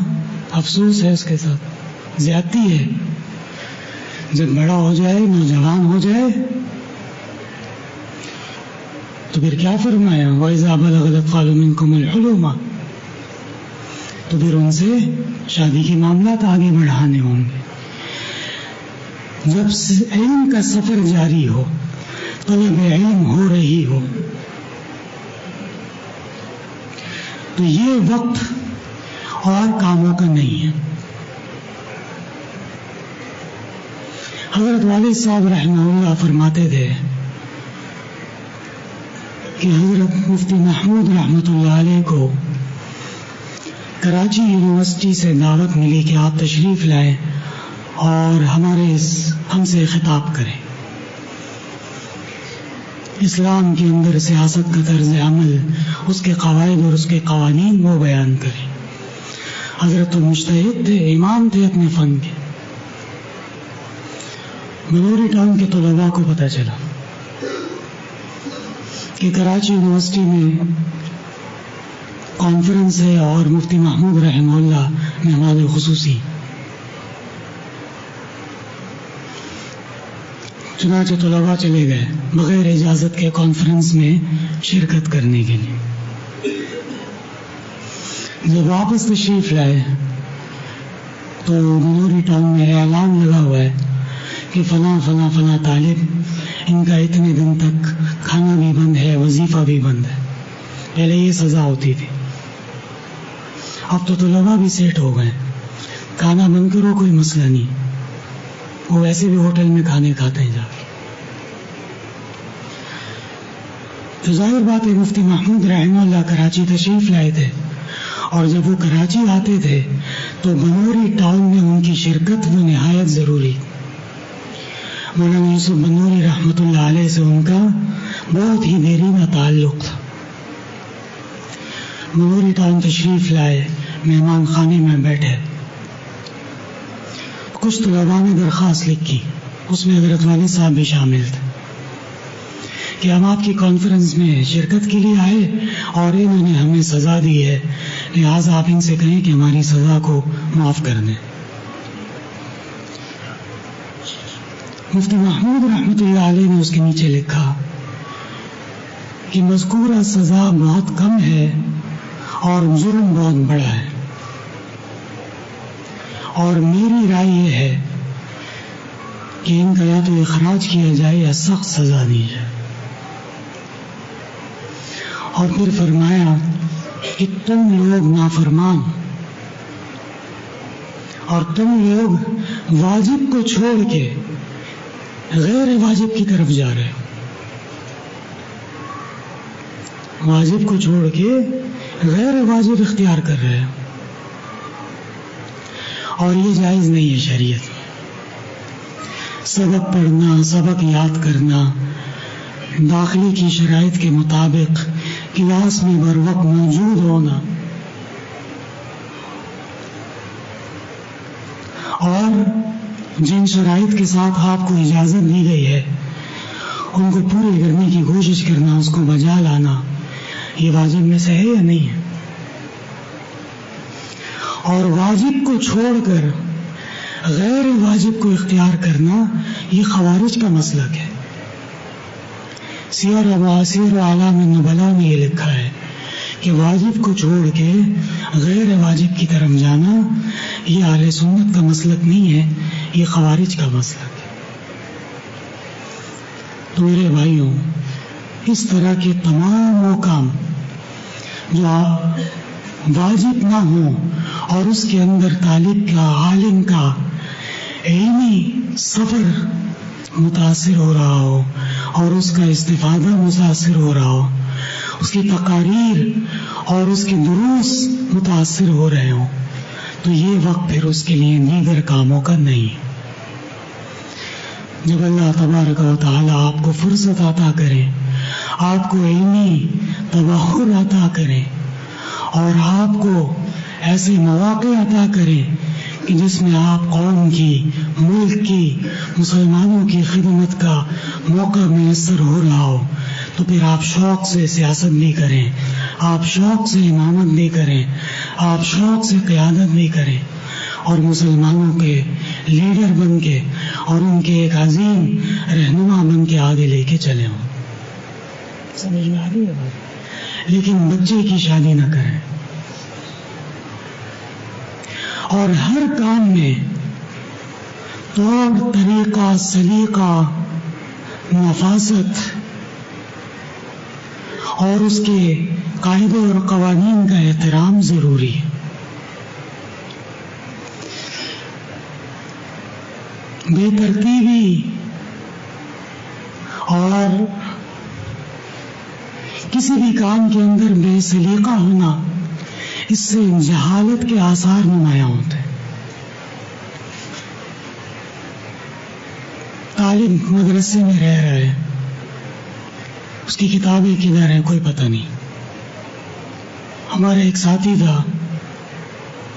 افسوس ہے، اس کے ساتھ زیادتی ہے. جب بڑا ہو جائے، نوجوان ہو جائے تو پھر کیا فرمایا؟ وَإِذَا بَلَغَ الْأَطْفَالُ مِنكُمُ الْحُلُومَ، تو پھر ان سے شادی کے معاملات آگے بڑھانے ہوں گے. جب علم کا سفر جاری ہو، طلب علم ہو رہی ہو، تو یہ وقت اور کاموں کا نہیں ہے. حضرت والد صاحب رحمہ اللہ فرماتے تھے کہ حضرت مفتی محمود رحمۃ اللہ علیہ کو کراچی یونیورسٹی سے دعوت ملی کہ آپ تشریف لائیں اور ہم سے خطاب کریں. اسلام کے اندر سیاست کا طرز عمل، اس کے قواعد اور اس کے قوانین وہ بیان کریں. حضرت مجتہد تھے، امام تھے اپنے فن کے. بلوری ٹاؤن کے طلباء کو پتہ چلا کہ کراچی یونیورسٹی میں کانفرنس ہے اور مفتی محمود رحمہ اللہ مہمان خصوصی. چنانچہ طلباء چلے گئے بغیر اجازت کے کانفرنس میں شرکت کرنے کے لیے. جب واپس تشریف لائے تو بلوری ٹاؤن میں اعلان لگا ہوا ہے کہ فلاں فلاں فلاں طالب، ان کا اتنے دن تک کھانا بھی بند ہے، وظیفہ بھی بند ہے. پہلے یہ سزا ہوتی تھی، اب تو طلباء بھی سیٹ ہو گئے. کھانا بند کرو کوئی مسئلہ نہیں، وہ ویسے بھی ہوٹل میں کھانے کھاتے ہیں جا کے. تو ظاہر بات ہے مفتی محمود رحمہ اللہ کراچی تشریف لائے تھے، اور جب وہ کراچی آتے تھے تو بنوری ٹاؤن میں ان کی شرکت وہ نہایت ضروری. مولانا یوسف بنوری رحمۃ اللہ علیہ سے ان کا بہت ہی دیرینہ تعلق تھا. بنوری ٹاؤن تشریف لائے، مہمان خانے میں بیٹھے. کچھ طلباء نے درخواست لکھی، اس میں حضرت والد صاحب بھی شامل تھے کہ ہم آپ کی کانفرنس میں شرکت کے لیے آئے اور انہوں نے ہمیں سزا دی ہے، لہٰذا آپ ان سے کہیں کہ ہماری سزا کو معاف کر دیں. مفتی محمود رحمۃ اللہ علیہ نے اس کے نیچے لکھا کہ مذکورہ سزا بہت کم ہے اور جرم بہت بڑا ہے، اور میری رائے یہ ہے کہ ان کا یا تو اخراج کیا جائے یا سخت سزا دی جائے. اور پھر فرمایا کہ تم لوگ نافرمان اور تم لوگ واجب کو چھوڑ کے غیر واجب کی طرف جا رہے ہو. واجب کو چھوڑ کے غیر واجب اختیار کر رہے ہو، اور یہ جائز نہیں ہے شریعت میں. سبق پڑھنا، سبق یاد کرنا، داخلے کی شرائط کے مطابق کلاس میں بر وقت موجود ہونا، اور جن شرائط کے ساتھ آپ کو اجازت دی گئی ہے ان کو پورے کرنے کی کوشش کرنا، اس کو بجا لانا، یہ واجب میں سے ہے یا نہیں ہے؟ اور واجب کو چھوڑ کر غیر واجب کو اختیار کرنا یہ خوارج کا مسلک ہے. سیر و اعلام النبلاء میں یہ لکھا ہے کہ واجب کو چھوڑ کے غیر واجب کی طرف جانا یہ اہل سنت کا مسلک نہیں ہے، یہ خوارج کا مسلک ہے. تو میرے بھائیوں، اس طرح کے تمام وہ کام جو واجب نہ ہوں اور اس کے اندر طالب کا، عالم کا علمی سفر متاثر ہو رہا ہو اور اس کا استفادہ متاثر ہو رہا ہو، اس کی تقاریر اور اس کے دروس متاثر ہو رہے ہوں، تو یہ وقت پھر اس کے لیے دیگر کاموں کا نہیں۔ جب اللہ تبارک و تعالیٰ آپ کو فرصت عطا کرے، آپ کو علمی تبحر عطا کرے اور آپ کو ایسے مواقع عطا کرے کہ جس میں آپ قوم کی، ملک کی، مسلمانوں کی خدمت کا موقع میسر ہو رہا ہو، تو پھر آپ شوق سے سیاست نہیں کریں، آپ شوق سے امامت نہیں کریں، آپ شوق سے قیادت نہیں کریں، اور مسلمانوں کے لیڈر بن کے اور ان کے ایک عظیم رہنما بن کے آگے لے کے چلے ہوں۔ سمجھ میں آ رہی ہے بات؟ لیکن بچے کی شادی نہ کریں، اور ہر کام میں طور طریقہ، سلیقہ، نفاست اور اس کے قاعدے اور قوانین کا احترام ضروری ہے۔ بے ترتیبی اور کسی بھی کام کے اندر بے سلیقہ ہونا، اس سے جہالت کے آثار نمایاں ہوتے ہیں۔ طالب مدرسے میں رہ رہا ہے، اس کی کتابیں کدھر ہیں کوئی پتہ نہیں۔ ہمارا ایک ساتھی تھا،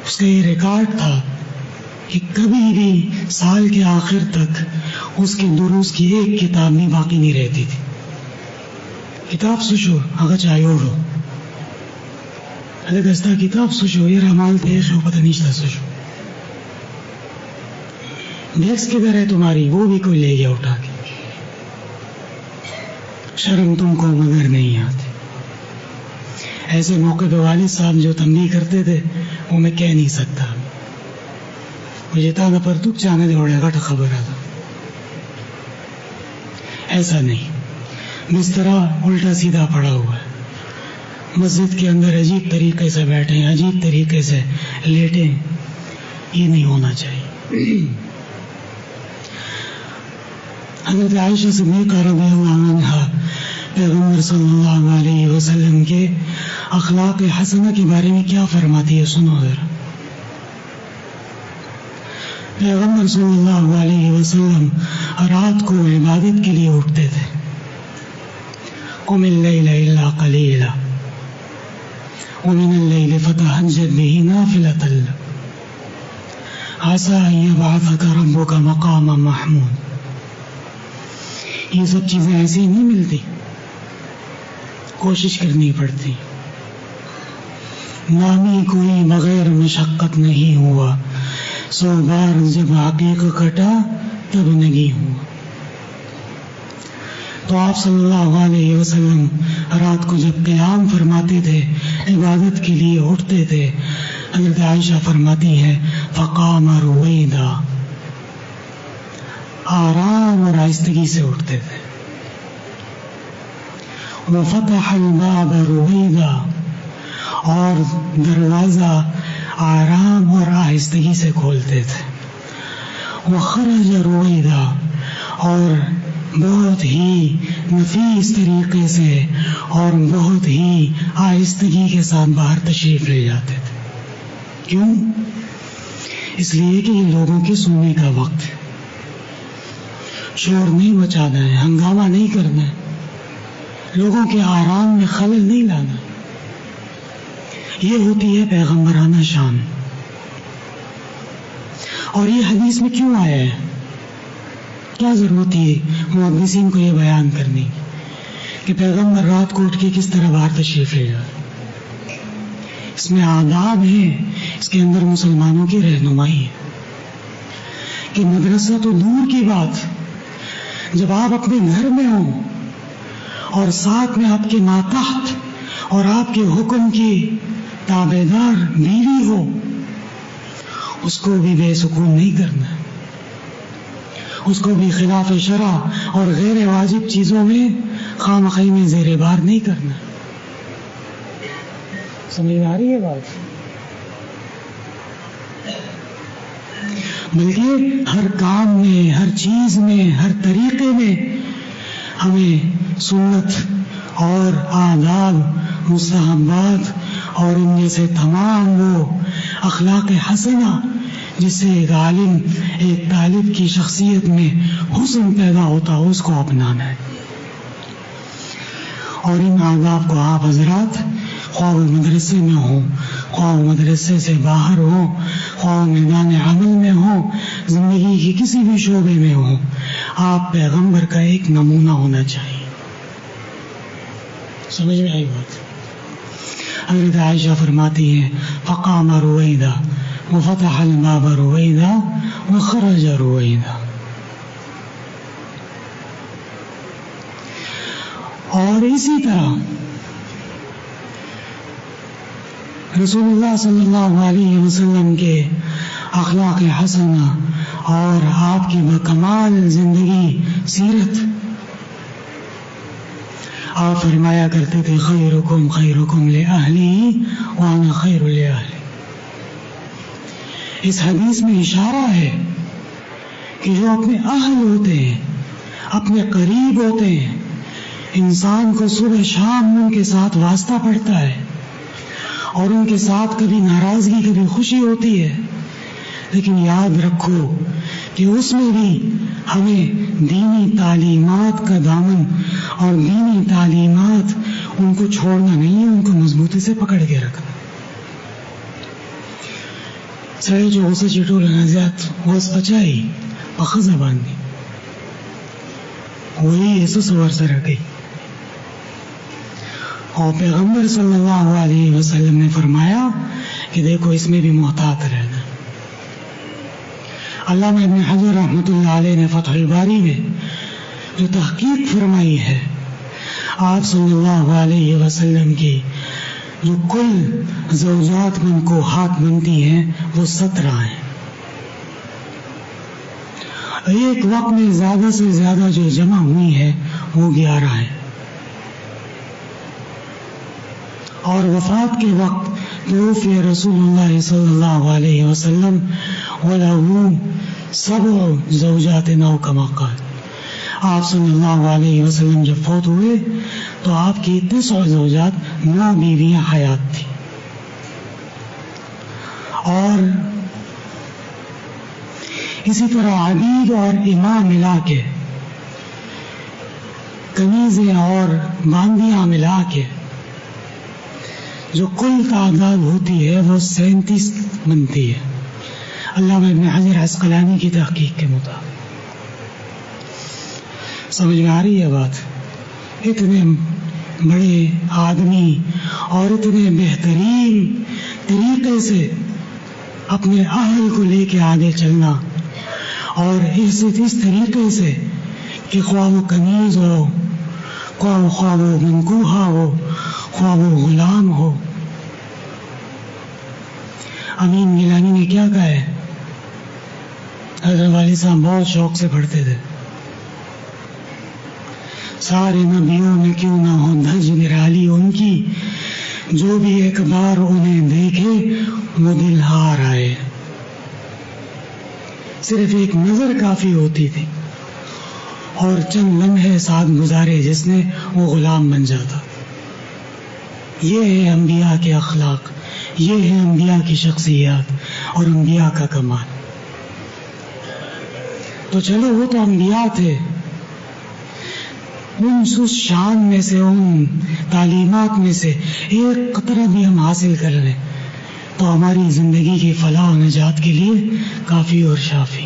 اس کا یہ ریکارڈ تھا کہ کبھی بھی سال کے آخر تک اس کے دروس کی ایک کتاب نہیں باقی نہیں رہتی تھی۔ کتاب سوچو اگر چاہیے ہو الگ ہستا کتاب سوچو یہ رمال دیش ہو پتہ نہیں سوچو ڈیسک کدھر ہے تمہاری، وہ بھی کوئی لے گیا اٹھا کے۔ شرم تم کو مگر نہیں آتی۔ ایسے موقع پہ والد صاحب جو تنبیہ کرتے تھے وہ میں کہہ نہیں سکتا، مجھے تانا پر دکھ جانے دے اڑے گا خبر آتا۔ ایسا نہیں، بسترا الٹا سیدھا پڑا ہوا ہے، مسجد کے اندر عجیب طریقے سے بیٹھے، عجیب طریقے سے لیٹے، یہ نہیں ہونا چاہیے۔ حضرت عائشہ صدیقہ رضی اللہ عنہا پیغمبر صلی اللہ علیہ وسلم کے اخلاق حسنہ کے بارے میں کیا فرماتی ہے، سنو ذرا۔ پیغمبر صلی اللہ علیہ وسلم رات کو عبادت کے لیے اٹھتے تھے۔ قم اللیل الا قلیلا ومن اللیل فتہجد بہ نافلۃ لک عسى ان یبعثک ربک مقاما محمود۔ یہ سب چیزیں ایسی نہیں ملتی، کوشش کرنی پڑتی۔ نامی کوئی بغیر مشقت نہیں ہوا، 100 بار جب عقیق کٹا تب نہیں ہوا۔ تو آپ صلی اللہ علیہ وسلم رات کو جب قیام فرماتے تھے، عبادت کے لیے اٹھتے تھے، حضرت عائشہ فرماتی ہے فقام رویدا، آرام اور آہستگی سے اٹھتے تھے۔ وفتح الباب رویدا، اور دروازہ آرام اور آہستگی سے کھولتے تھے۔ وخرج رویدا، اور بہت ہی نفیس طریقے سے اور بہت ہی آہستگی کے ساتھ باہر تشریف لے جاتے تھے۔ کیوں؟ اس لیے کہ یہ لوگوں کے سونے کا وقت ہے، شور نہیں مچانا ہے، ہنگامہ نہیں کرنا ہے، لوگوں کے آرام میں خلل نہیں لانا۔ یہ ہوتی ہے پیغمبرانہ شان۔ اور یہ حدیث میں کیوں آیا ہے؟ کیا ضرورت تھی محدثین کو یہ بیان کرنے کہ پیغمبر رات کو اٹھ کے کس طرح باہر تشریف لے جائے؟ اس میں آداب ہیں، اس کے اندر مسلمانوں کی رہنمائی ہے کہ مدرسہ تو دور کی بات، جب آپ اپنے گھر میں ہوں اور ساتھ میں آپ کے ماتحت اور آپ کے حکم کی تابعدار بیوی ہو، اس کو بھی بے سکون نہیں کرنا، اس کو بھی خلاف شرع اور غیر واجب چیزوں میں خامخواہ میں زیر بار نہیں کرنا۔ سمجھ میں آ رہی ہے بات؟ بلکہ ہر کام میں، ہر چیز میں، ہر طریقے میں ہمیں سنت اور آداب، مستحبات اور ان میں سے تمام وہ اخلاق حسنہ جس سے ایک عالم، ایک طالب کی شخصیت میں حسن پیدا ہوتا ہو، اس کو اپنانا ہے. اور ان آداب کو آپ حضرات خواہ وہ مدرسے میں ہوں، خواہ وہ مدرسے سے باہر ہوں، خواہ میدان عمل میں ہوں، زندگی کی کسی بھی شعبے میں ہوں، آپ پیغمبر کا ایک نمونہ ہونا چاہیے. سمجھ میں آئی بات؟ حضرت عائشہ فرماتی ہیں فقام رویدہ وفتح الباب رویدہ وخرج رویدہ. اور اسی طرح رسول اللہ صلی اللہ علیہ وسلم کے اخلاق حسنہ اور آپ کی بکمال زندگی سیرت، آپ فرمایا کرتے تھے خیرکم خیرکم لأہلی وانا خیر لأہلی. اس حدیث میں اشارہ ہے کہ جو اپنے اہل ہوتے ہیں، اپنے قریب ہوتے ہیں، انسان کو صبح شام ان کے ساتھ واسطہ پڑتا ہے اور ان کے ساتھ کبھی ناراضگی کبھی خوشی ہوتی ہے، لیکن یاد رکھو کہ اس میں بھی ہمیں دینی تعلیمات کا دامن اور دینی تعلیمات ان کو چھوڑنا نہیں ہے، ان کو مضبوطی سے پکڑ کے رکھنا. سڑے جو اسے چٹو لنا زیاد وس پچائی پخ زبان دی وہی یسوس ورسر گئی. اور پیغمبر صلی اللہ علیہ وسلم نے فرمایا کہ دیکھو اس میں بھی محتاط رہنا. علامہ ابن حجر رحمۃ اللہ علیہ نے فتح الباری میں جو تحقیق فرمائی ہے آپ صلی اللہ علیہ وسلم کی جو کل زوجات منکوحات بنتی ہیں وہ 17 ہیں. ایک وقت میں زیادہ سے زیادہ جو جمع ہوئی ہے وہ 11 ہیں. اور وفات کے وقت توفی رسول اللہ صلی اللہ علیہ وسلم وَلَهُ 7 زوجات أو كما قال. آپ صلی اللہ علیہ وسلم جب فوت ہوئے تو آپ کی 9 زوجات 9 بیویاں حیات تھی. اور اسی طرح عبید اور امام ملا کے، کنیزیں اور باندیاں ملا کے جو کل تعداد ہوتی ہے وہ 37 بنتی ہے علامہ ابن حجر عسقلانی کی تحقیق کے مطابق. سمجھ میں آ رہی ہے بات؟ اتنے بڑے آدمی اور اتنے بہترین طریقے سے اپنے اہل کو لے کے آگے چلنا، اور اس طریقے سے کہ خواہ وہ کنیز ہو، خواہ وہ منکوحہ ہو، خواہ وہ غلام ہو. امین گیلانی نے کیا کہا ہے؟ حضرت والد صاحب بہت شوق سے پڑھتے تھے سارے نبیوں میں کیوں نہ ہو دھج نرالی ان کی، جو بھی ایک بار انہیں دیکھے وہ دل ہار آئے. صرف ایک نظر کافی ہوتی تھی اور چند لمحے ساتھ گزارے جس نے وہ غلام بن جاتا. یہ ہے انبیاء کے اخلاق، یہ ہے انبیاء کی شخصیات اور انبیاء کا کمال. تو چلو وہ تو انبیاء تھے، ان شان میں سے، ان تعلیمات میں سے ایک قطرہ بھی ہم حاصل کر لیں تو ہماری زندگی کی فلاح و نجات کے لیے کافی اور شافی.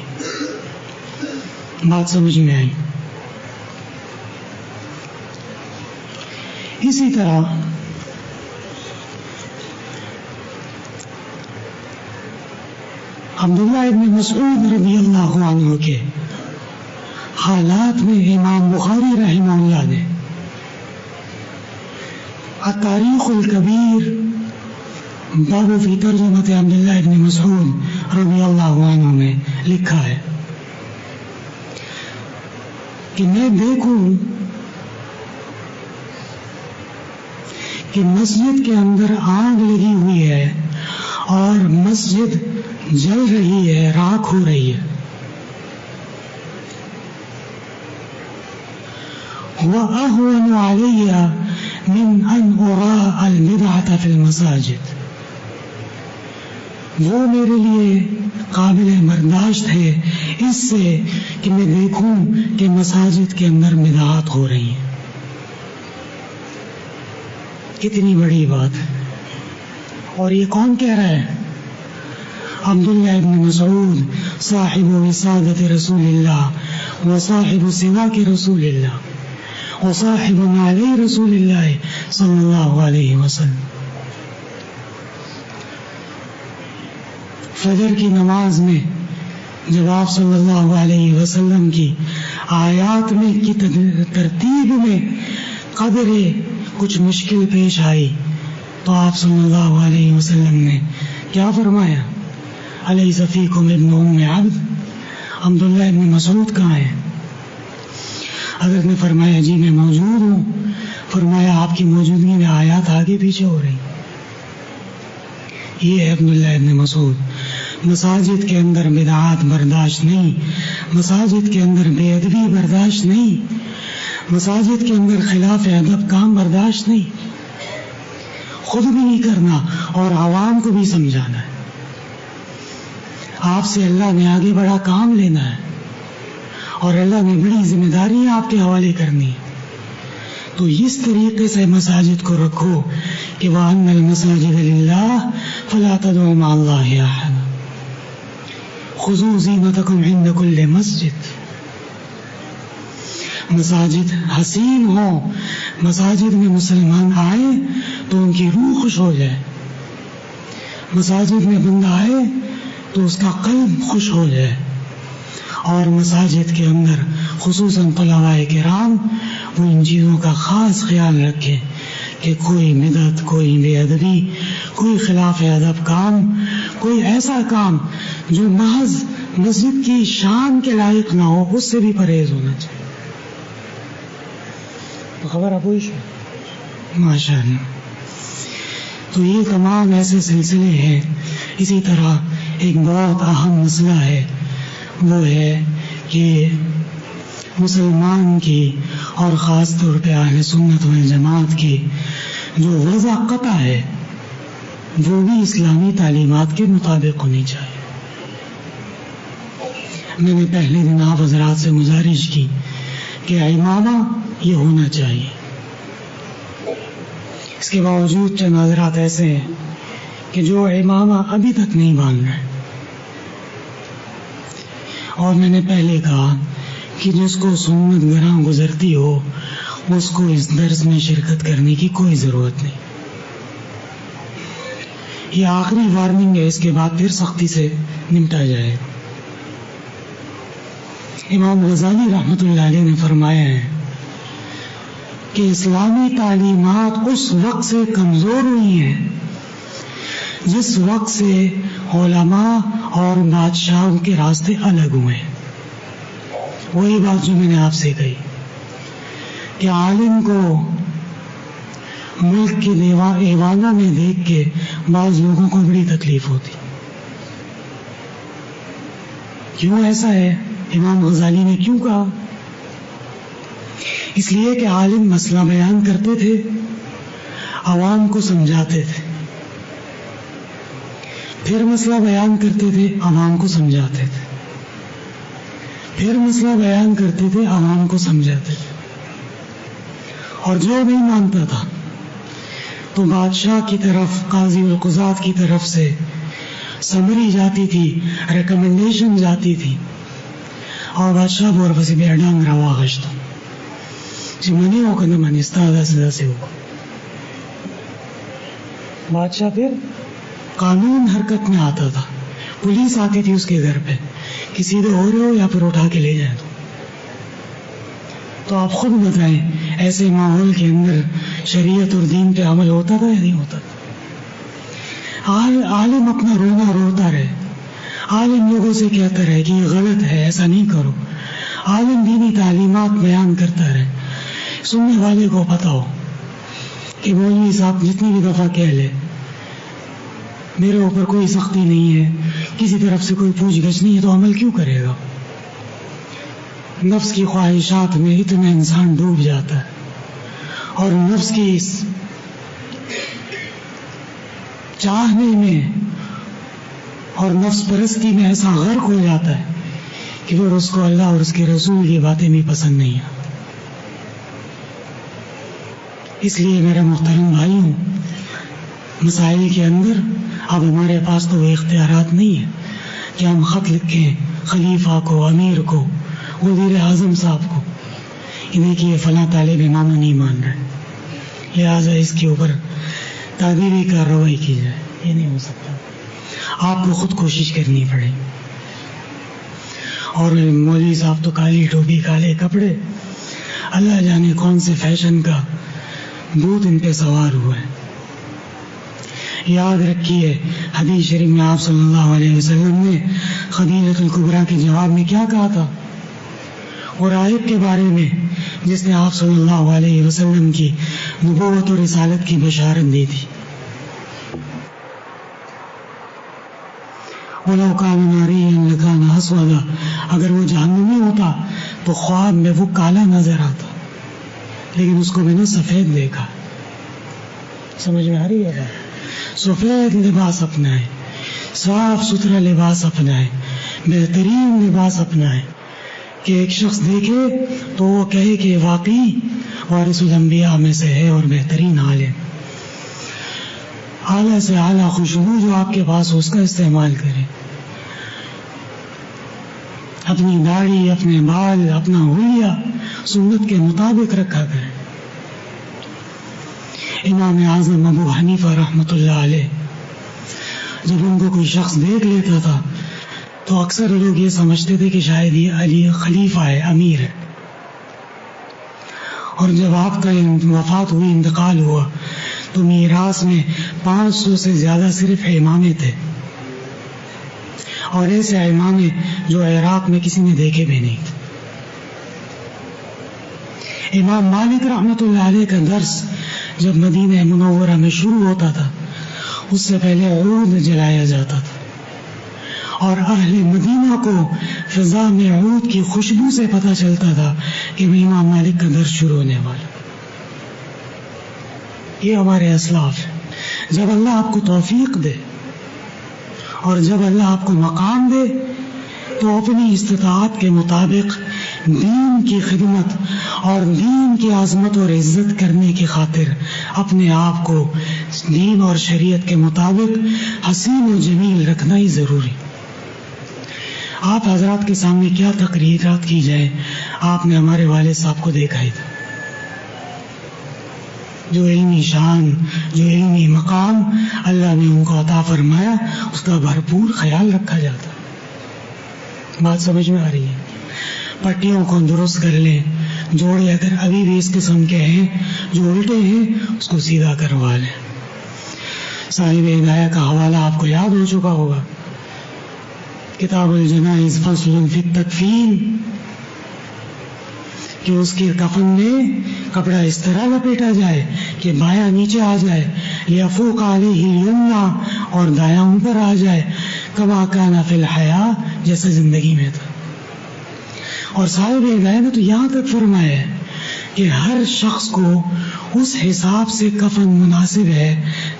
بات سمجھ میں آئی؟ اسی طرح عبداللہ ابن مسعود رضی اللہ عنہ کے حالات میں امام بخاری رحمہ اللہ نے التاریخ الکبیر باب فی ترجمۃ عبداللہ ابن مسعود رضی اللہ عنہ میں لکھا ہے کہ میں دیکھوں کہ مسجد کے اندر آگ لگی ہوئی ہے اور مسجد جل رہی ہے، راکھ ہو رہی ہے. وَأَهْوَنُ عَلَيَّ مِنْ أَنْ أُرَاءَ الْبِدْعَةَ فِي الْمَسَاجِدِ، وہ میرے لیے قابل برداشت ہے اس سے کہ میں دیکھوں کہ مساجد کے اندر بدعات ہو رہی ہیں. کتنی بڑی بات ہے. اور یہ کون کہہ رہا ہے؟ عبداللہ ابن مسعود، صاحب وسادت رسول اللہ وصاحب سواک رسول اللہ وصاحب علی رسول اللہ صلی اللہ علیہ وسلم. فجر کی نماز میں جب آپ صلی اللہ علیہ وسلم کی آیات میں کی ترتیب میں قدر کچھ مشکل پیش آئی تو آپ صلی اللہ علیہ وسلم نے کیا فرمایا؟ الیس فیکم ابن ام عبد، عبداللہ ابن مسعود کہاں ہے؟ حضرت نے فرمایا جی میں موجود ہوں. فرمایا آپ کی موجودگی میں آیات آگے پیچھے ہو رہی. یہ ہے عبداللہ ابن مسعود. مساجد کے اندر بدعات برداشت نہیں، مساجد کے اندر بے ادبی برداشت نہیں، مساجد کے اندر خلاف ادب کام برداشت نہیں. خود بھی نہیں کرنا اور عوام کو بھی سمجھانا ہے. آپ سے اللہ نے آگے بڑا کام لینا ہے اور اللہ نے بڑی ذمہ داریاں آپ کے حوالے کرنی ہے. تو اس طریقے سے مساجد کو رکھو کہ وَأَنَّ الْمَسَاجِدَ لِلَّهِ فَلَا تَدْعُوا مَعَ اللَّهِ أَحَدًا خُذُوا زِينَتَكُمْ عِنْدَ كُلِّ مَسْجِدٍ. مساجد حسین ہو، مساجد میں مسلمان آئے تو ان کی روح خوش ہو جائے، مساجد میں بندہ آئے تو اس کا قلب خوش ہو جائے. اور مساجد کے اندر خصوصاً طلباء کرام وہ ان چیزوں کا خاص خیال رکھیں کہ کوئی بدعت، کوئی بے ادبی، کوئی خلاف ادب کام، کوئی ایسا کام جو محض مسجد کی شان کے لائق نہ ہو اس سے بھی پرہیز ہونا چاہیے. تو خبر آپ ہوئی ماشاء اللہ. تو یہ تمام ایسے سلسلے ہیں. اسی طرح ایک بہت اہم مسئلہ ہے، وہ ہے کہ مسلمان کی اور خاص طور پہ اہل سنت والجماعت کی جو وضع قطع ہے وہ بھی اسلامی تعلیمات کے مطابق ہونی چاہیے. میں نے پہلے دن آپ حضرات سے گزارش کی کہ امامہ یہ ہونا چاہیے. اس کے باوجود چند حضرات ایسے ہیں کہ جو امامہ ابھی تک نہیں باندھ رہے. اور میں نے پہلے کہا کہ جس کو سنت گراں گزرتی ہو اس کو اس درس میں شرکت کرنے کی کوئی ضرورت نہیں. یہ آخری وارننگ ہے، اس کے بعد پھر سختی سے نمٹا جائے گا. امام غزالی رحمۃ اللہ علیہ نے فرمایا ہے کہ اسلامی تعلیمات اس وقت سے کمزور ہوئی ہیں جس وقت سے علماء اور بادشاہوں کے راستے الگ ہوئے ہیں. وہی بات جو میں نے آپ سے کہی کہ عالم کو ملک کے ایوانوں میں دیکھ کے بعض لوگوں کو بڑی تکلیف ہوتی. کیوں ایسا ہے؟ امام غزالی نے کیوں کہا؟ اس لیے کہ عالم مسئلہ بیان کرتے تھے، عوام کو سمجھاتے تھے، پھر مسئلہ بیان کرتے تھے، عوام کو سمجھاتے تھے، پھر مسئلہ بیان کرتے تھے، عوام کو سمجھاتے تھے. اور جو نہیں مانتا تھا تو بادشاہ کی طرف، قاضی القضات کی طرف سے سمری جاتی تھی، ریکمنڈیشن جاتی تھی، اور بادشاہ بور بسی بے ڈانگ روا گشتا جی منی ہو کر منی استادا سے ہو. بادشاہ پھر قانون حرکت میں آتا تھا، پولیس آتی تھی اس کے گھر پہ کہ سیدھے ہو رہے ہو یا پھر اٹھا کے لے جائیں. تو آپ خود بتائیں ایسے ماحول کے اندر شریعت اور دین پہ عمل ہوتا تھا یا نہیں ہوتا تھا؟ عالم اپنا رونا روتا رہے، عالم لوگوں سے کہتا رہے کہ یہ غلط ہے، ایسا نہیں کرو. عالم دینی تعلیمات بیان کرتا رہے، سننے والے کو پتا ہو کہ مولوی صاحب جتنی بھی دفعہ کہہ لے میرے اوپر کوئی سختی نہیں ہے، کسی طرف سے کوئی پوچھ گچھ نہیں ہے تو عمل کیوں کرے گا؟ نفس کی خواہشات میں اتنا انسان ڈوب جاتا ہے اور نفس کی اس چاہنے میں اور نفس پرستی میں ایسا غرق ہو جاتا ہے کہ پھر اس کو اللہ اور اس کے رسول کی باتیں بھی پسند نہیں آتی. اس لیے میرے محترم بھائیوں، مسائل کے اندر اب ہمارے پاس تو وہ اختیارات نہیں ہیں کہ ہم خط لکھیں خلیفہ کو، امیر کو، وزیر اعظم صاحب کو، انہیں کہ یہ فلاں طالب امام نہیں مان رہے لہٰذا اس کے اوپر تعبیری کارروائی کی جائے. یہ نہیں ہو سکتا. آپ کو خود کوشش کرنی پڑے گی. اور مولوی صاحب تو کالی ٹوپی، کالے کپڑے، اللہ جانے کون سے فیشن کا بھوت ان پہ سوار ہوا ہے. یاد رکھیے حدیث شریف میں آپ صلی اللہ علیہ وسلم نے خدیجہ الکبریٰ کے جواب میں کیا کہا تھا؟ اور آیت کے بارے میں جس نے آپ صلی اللہ علیہ وسلم کی نبوت اور رسالت کی بشارت دی تھی. وَلَوْ كَانَ نَارِيًّا لَكَانَ أَسْوَدًا، اگر وہ جہنمی ہوتا تو خواب میں وہ کالا نظر آتا، لیکن اس کو میں نے سفید دیکھا. سمجھ میں آ رہی ہے؟ سفید لباس اپنائے، صاف ستھرا لباس اپنائے، بہترین لباس اپنائے کہ ایک شخص دیکھے تو وہ کہے کہ واقعی وارث الانبیاء میں سے ہے اور بہترین عالم. اعلیٰ سے اعلیٰ خوشبو جو آپ کے پاس اس کا استعمال کرے. اپنی داڑھی، اپنے بال، اپنا حلیہ سنت کے مطابق رکھا کرے. امام اعظم ابو حنیفہ رحمۃ اللہ علیہ جب ان کو کوئی شخص دیکھ لیتا تھا تو اکثر لوگ یہ سمجھتے تھے کہ شاید یہ علی خلیفہ ہے، امیر ہے. اور جب آپ کا وفات ہوئی، انتقال ہوا، تو میراث میں 500 سے زیادہ صرف امامے تھے، اور ایسے امامے جو عراق میں کسی نے دیکھے بھی نہیں. امام مالک رحمۃ اللہ علیہ کا درس جب مدینہ منورہ میں شروع ہوتا تھا اس سے پہلے عود جلایا جاتا تھا، اور اہل مدینہ کو فضا میں عود کی خوشبو سے پتہ چلتا تھا کہ امام مالک کا درس شروع ہونے والا. یہ ہمارے اسلاف ہے. جب اللہ آپ کو توفیق دے اور جب اللہ آپ کو مقام دے تو اپنی استطاعت کے مطابق دین کی خدمت اور دین کی عظمت اور عزت کرنے کی خاطر اپنے آپ کو دین اور شریعت کے مطابق حسین و جمیل رکھنا ہی ضروری. آپ حضرات کے سامنے کیا تقریرات کی جائیں، آپ نے ہمارے والد صاحب کو دیکھا ہی تھا. جو علمی شان، جو علمی مقام اللہ نے ان کو عطا فرمایا اس کا بھرپور خیال رکھا جاتا. بات سمجھ میں آ رہی ہے؟ پٹیوں کو درست کر لیں، جوڑے اگر ابھی بھی اس قسم کے ہیں جو الٹے ہیں اس کو سیدھا کروا لیں. صاحب ہدایہ کا حوالہ آپ کو یاد ہو چکا ہوگا، کتاب الجنائز فصل فی التکفین، کہ اس کے کفن میں کپڑا اس طرح لپیٹا جائے کہ بایاں نیچے آ جائے، لیفوق علیہ الیمنی، اور دایاں اوپر آ جائے، کما کان فی الحیاۃ، جیسا زندگی میں تھا. اور صاحب ہدایہ نے تو یہاں تک فرمایا ہے کہ ہر شخص کو اس حساب سے کفن مناسب ہے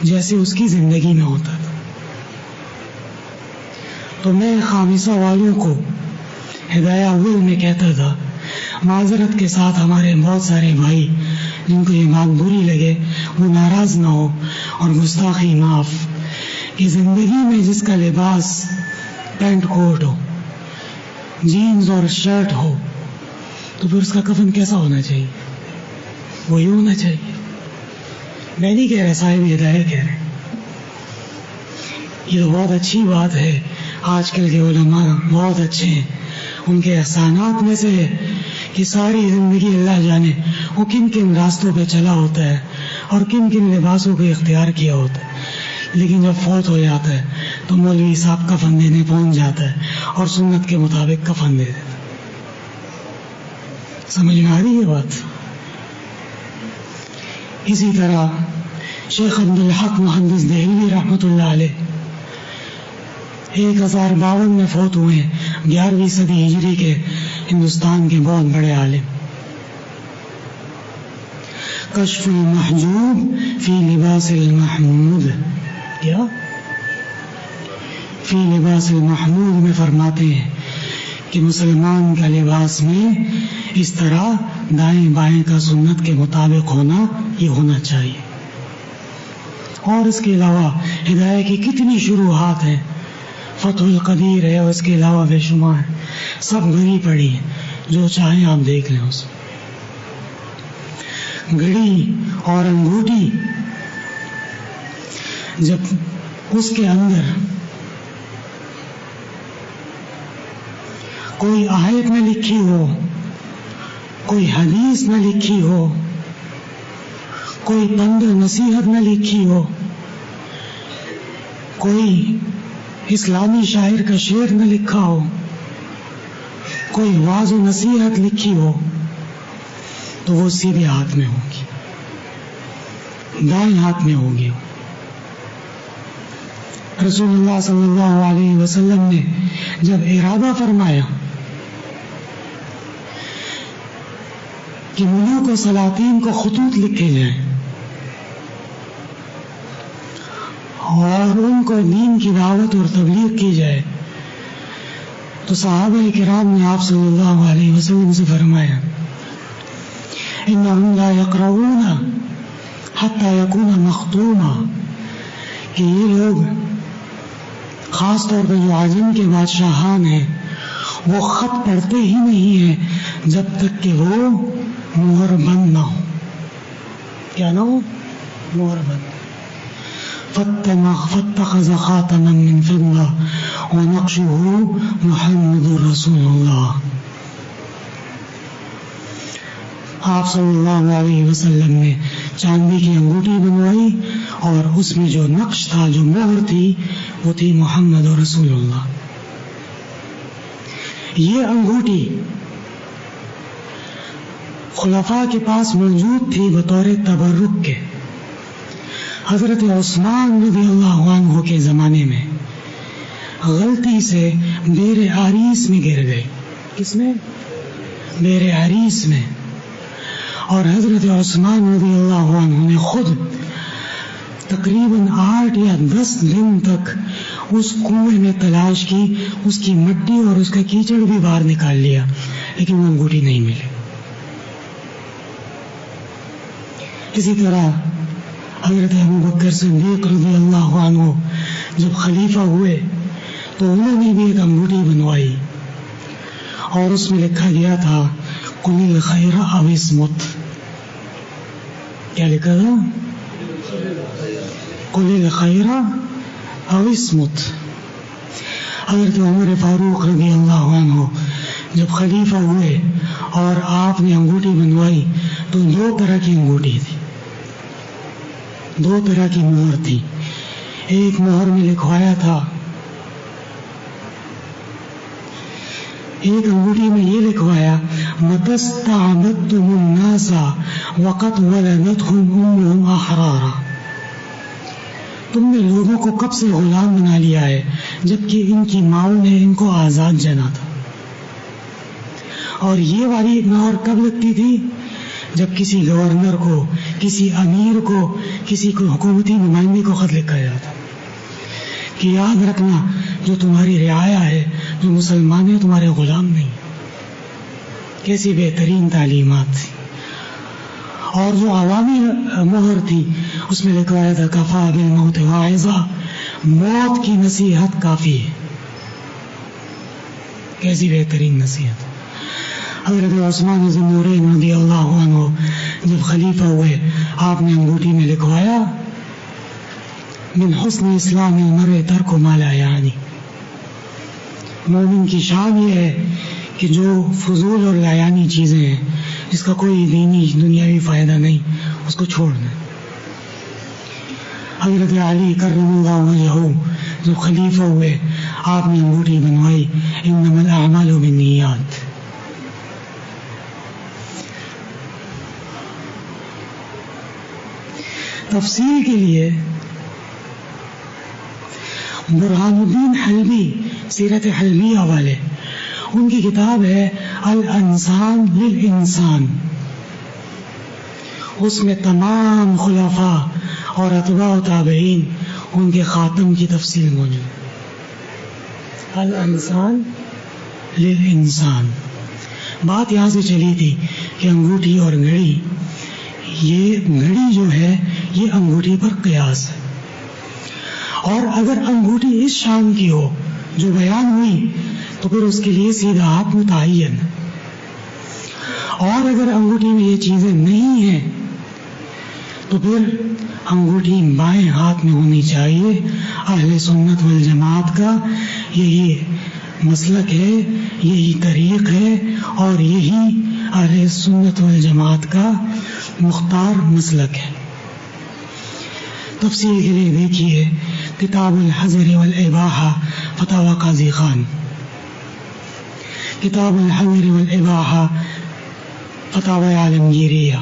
جیسے اس کی زندگی میں ہوتا تھا. تو میں خامسہ والوں کو ہدایہ اول میں کہتا تھا، معذرت کے ساتھ ہمارے بہت سارے بھائی جن کو یہ بات بری لگے وہ ناراض نہ ہو اور گستاخی معاف، کہ زندگی میں جس کا لباس پینٹ کوٹ ہو، جینز اور شرٹ ہو، تو پھر اس کا کفن کیسا ہونا چاہیے؟ وہی ہونا چاہیے. میں نہیں کہہ رہا، صاحب ہدایہ کہہ رہے. یہ تو بہت اچھی بات ہے، آج کل کے علماء بہت اچھے ہیں. ان کے احسانات میں سے ہے کہ ساری زندگی اللہ جانے وہ کن کن راستوں پہ چلا ہوتا ہے اور کن کن لباسوں کو اختیار کیا ہوتا ہے، لیکن جب فوت ہو جاتا ہے تو مولوی صاحب کفن دینے پہنچ جاتا ہے اور سنت کے مطابق کفن دے دیتا. سمجھ میں آ رہی ہے بات؟ اسی طرح شیخ عبدالحق محدث دہلوی رحمۃ اللہ علیہ 1052 میں فوت ہوئے، 11ویں صدی ہجری کے ہندوستان کے بہت بڑے عالم. کشف المحجوب فی لباس المحمود، کیا فی لباس المحمود میں فرماتے ہیں کہ مسلمان کا لباس میں اس طرح دائیں بائیں کا سنت کے مطابق ہونا، یہ ہونا چاہیے. اور اس کے علاوہ ہدایت کی کتنی شروحات ہیں، فتح القدیر ہے، اور اس کے علاوہ بے شمار ہیں، سب بھری پڑی ہیں، جو چاہیں آپ دیکھ لیں. اس گھڑی اور انگوٹھی جب اس کے اندر کوئی آیت نہ لکھی ہو، کوئی حدیث نہ لکھی ہو، کوئی پند نصیحت نہ لکھی ہو، کوئی اسلامی شاعر کا شعر نہ لکھا ہو، کوئی واعظ و نصیحت لکھی ہو، تو وہ سیدھے ہاتھ میں ہوگی، دائیں ہاتھ میں ہوگی. رسول اللہ صلی اللہ علیہ وسلم نے جب ارادہ فرمایا کہ ملوک و سلاطین کو خطوط لکھے جائیں اور ان کو دین کی دعوت اور تبلیغ کی جائے، تو صحابہ کرام نے آپ صلی اللہ علیہ وسلم سے فرمایا انہم لا یقرؤون حتی یکون مختوما، کہ یہ لوگ خاص طور پر جو عجم کے بادشاہان ہیں وہ خط پڑھتے ہی نہیں ہیں جب تک کہ وہ مہر بند نہ ہو. کیا نہ ہو؟ مہر بند. فاتخذ خاتما من فضة ونقشه محمد رسول اللہ. آپ صلی اللہ علیہ وسلم نے چاندی کی انگوٹھی بنوائی اور اس میں جو نقش تھا، جو مہر تھی، وہ تھی محمد رسول اللہ. یہ انگوٹھی خلفاء کے پاس موجود تھی بطور تبرک کے. حضرت عثمان رضی اللہ عنہ کے زمانے میں غلطی سے بیر عریس میں گر گئی. کس میں؟ بیر عریس میں. اور حضرت عثمان رضی اللہ عنہ نے خود تقریباً 8 یا 10 دن تک اس کنویں میں تلاش کی، اس کی مٹی اور اس کا کیچڑ بھی باہر نکال لیا، لیکن وہ انگوٹھی نہیں ملی. اسی طرح حضرت ابوبکر صدیق رضی اللہ عنہ جب خلیفہ ہوئے تو انہوں نے بھی ایک انگوٹھی بنوائی اور اس میں لکھا گیا تھا قل الخیر او اصمت. کیا لکھا تھا؟ قل الخیر او اصمت. حضرت عمر فاروق رضی اللہ عنہ جب خلیفہ ہوئے اور آپ نے انگوٹھی بنوائی تو 2 طرح کی انگوٹھی تھی، 2 طرح کی مہر تھی. ایک مہر میں لکھوایا تھا، ایک انگوٹھی میں یہ لکھوایا متستعبدتم الناس وقد ولدتهم امهم احرارا، تم نے لوگوں کو کب سے غلام بنا لیا ہے جبکہ ان کی ماؤں نے ان کو آزاد جنا تھا. اور یہ والی مہر کب لگتی تھی؟ جب کسی گورنر کو، کسی امیر کو، کسی کو حکومتی نمائندے کو خط لکھا جاتا کہ یاد رکھنا جو تمہاری رعایا ہے، جو مسلمان ہیں، تمہارے غلام نہیں. کیسی بہترین تعلیمات تھی. اور جو عوامی مہر تھی اس میں لکھوایا تھا کفا بالموت واعظا، موت کی نصیحت کافی ہے. کیسی بہترین نصیحت. حضرت عثمان ذو النورین رضی اللہ عنہ جب خلیفہ ہوئے آپ نے انگوٹھی میں لکھوایا من حسن اسلام المرء ترک ما لا یعنی، مومن کی شان یہ ہے کہ جو فضول اور لا یعنی چیزیں ہیں، جس کا کوئی دینی دنیاوی فائدہ نہیں، اس کو چھوڑ دیں. حضرت علی کرم اللہ وجہہ جب خلیفہ ہوئے آپ نے انگوٹھی بنوائی انما الاعمال بالنیات. تفصیل کے لیے برہان الدین حلبی، سیرت حلبیہ والے، ان کی کتاب ہے الانسان للانسان. اس میں تمام خلفاء اور اتباع و تابعین ان کے خاتم کی تفصیل موجود. الانسان للانسان. بات یہاں سے چلی تھی کہ انگوٹھی اور گھڑی، یہ گھڑی جو ہے یہ انگوٹھی پر قیاس ہے، اور اگر انگوٹھی اس شان کی ہو جو بیان ہوئی تو پھر اس کے لیے سیدھا ہاتھ متعین، اور اگر انگوٹھی میں یہ چیزیں نہیں ہیں تو پھر انگوٹھی بائیں ہاتھ میں ہونی چاہیے. اہل سنت والجماعت کا یہی مسلک ہے، یہی طریق ہے، اور یہی اہل سنت والجماعت کا مختار مسلک ہے. تفصیل کے لیے دیکھیے کتاب الحظر والاباحہ فتاوی قاضی خان، کتاب الحظر والاباحہ فتاوی عالمگیریہ،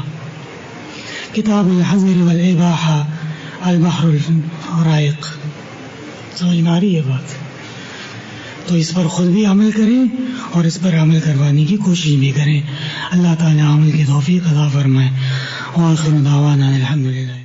کتاب الحظر والاباحہ البحر الرائق. سمجھ میں آ رہی ہے بات؟ تو اس پر خود بھی عمل کریں اور اس پر عمل کروانے کی کوشش بھی کریں. اللہ تعالی عمل کی توفیق عطا فرمائے. وآخر دعوانا الحمدللہ.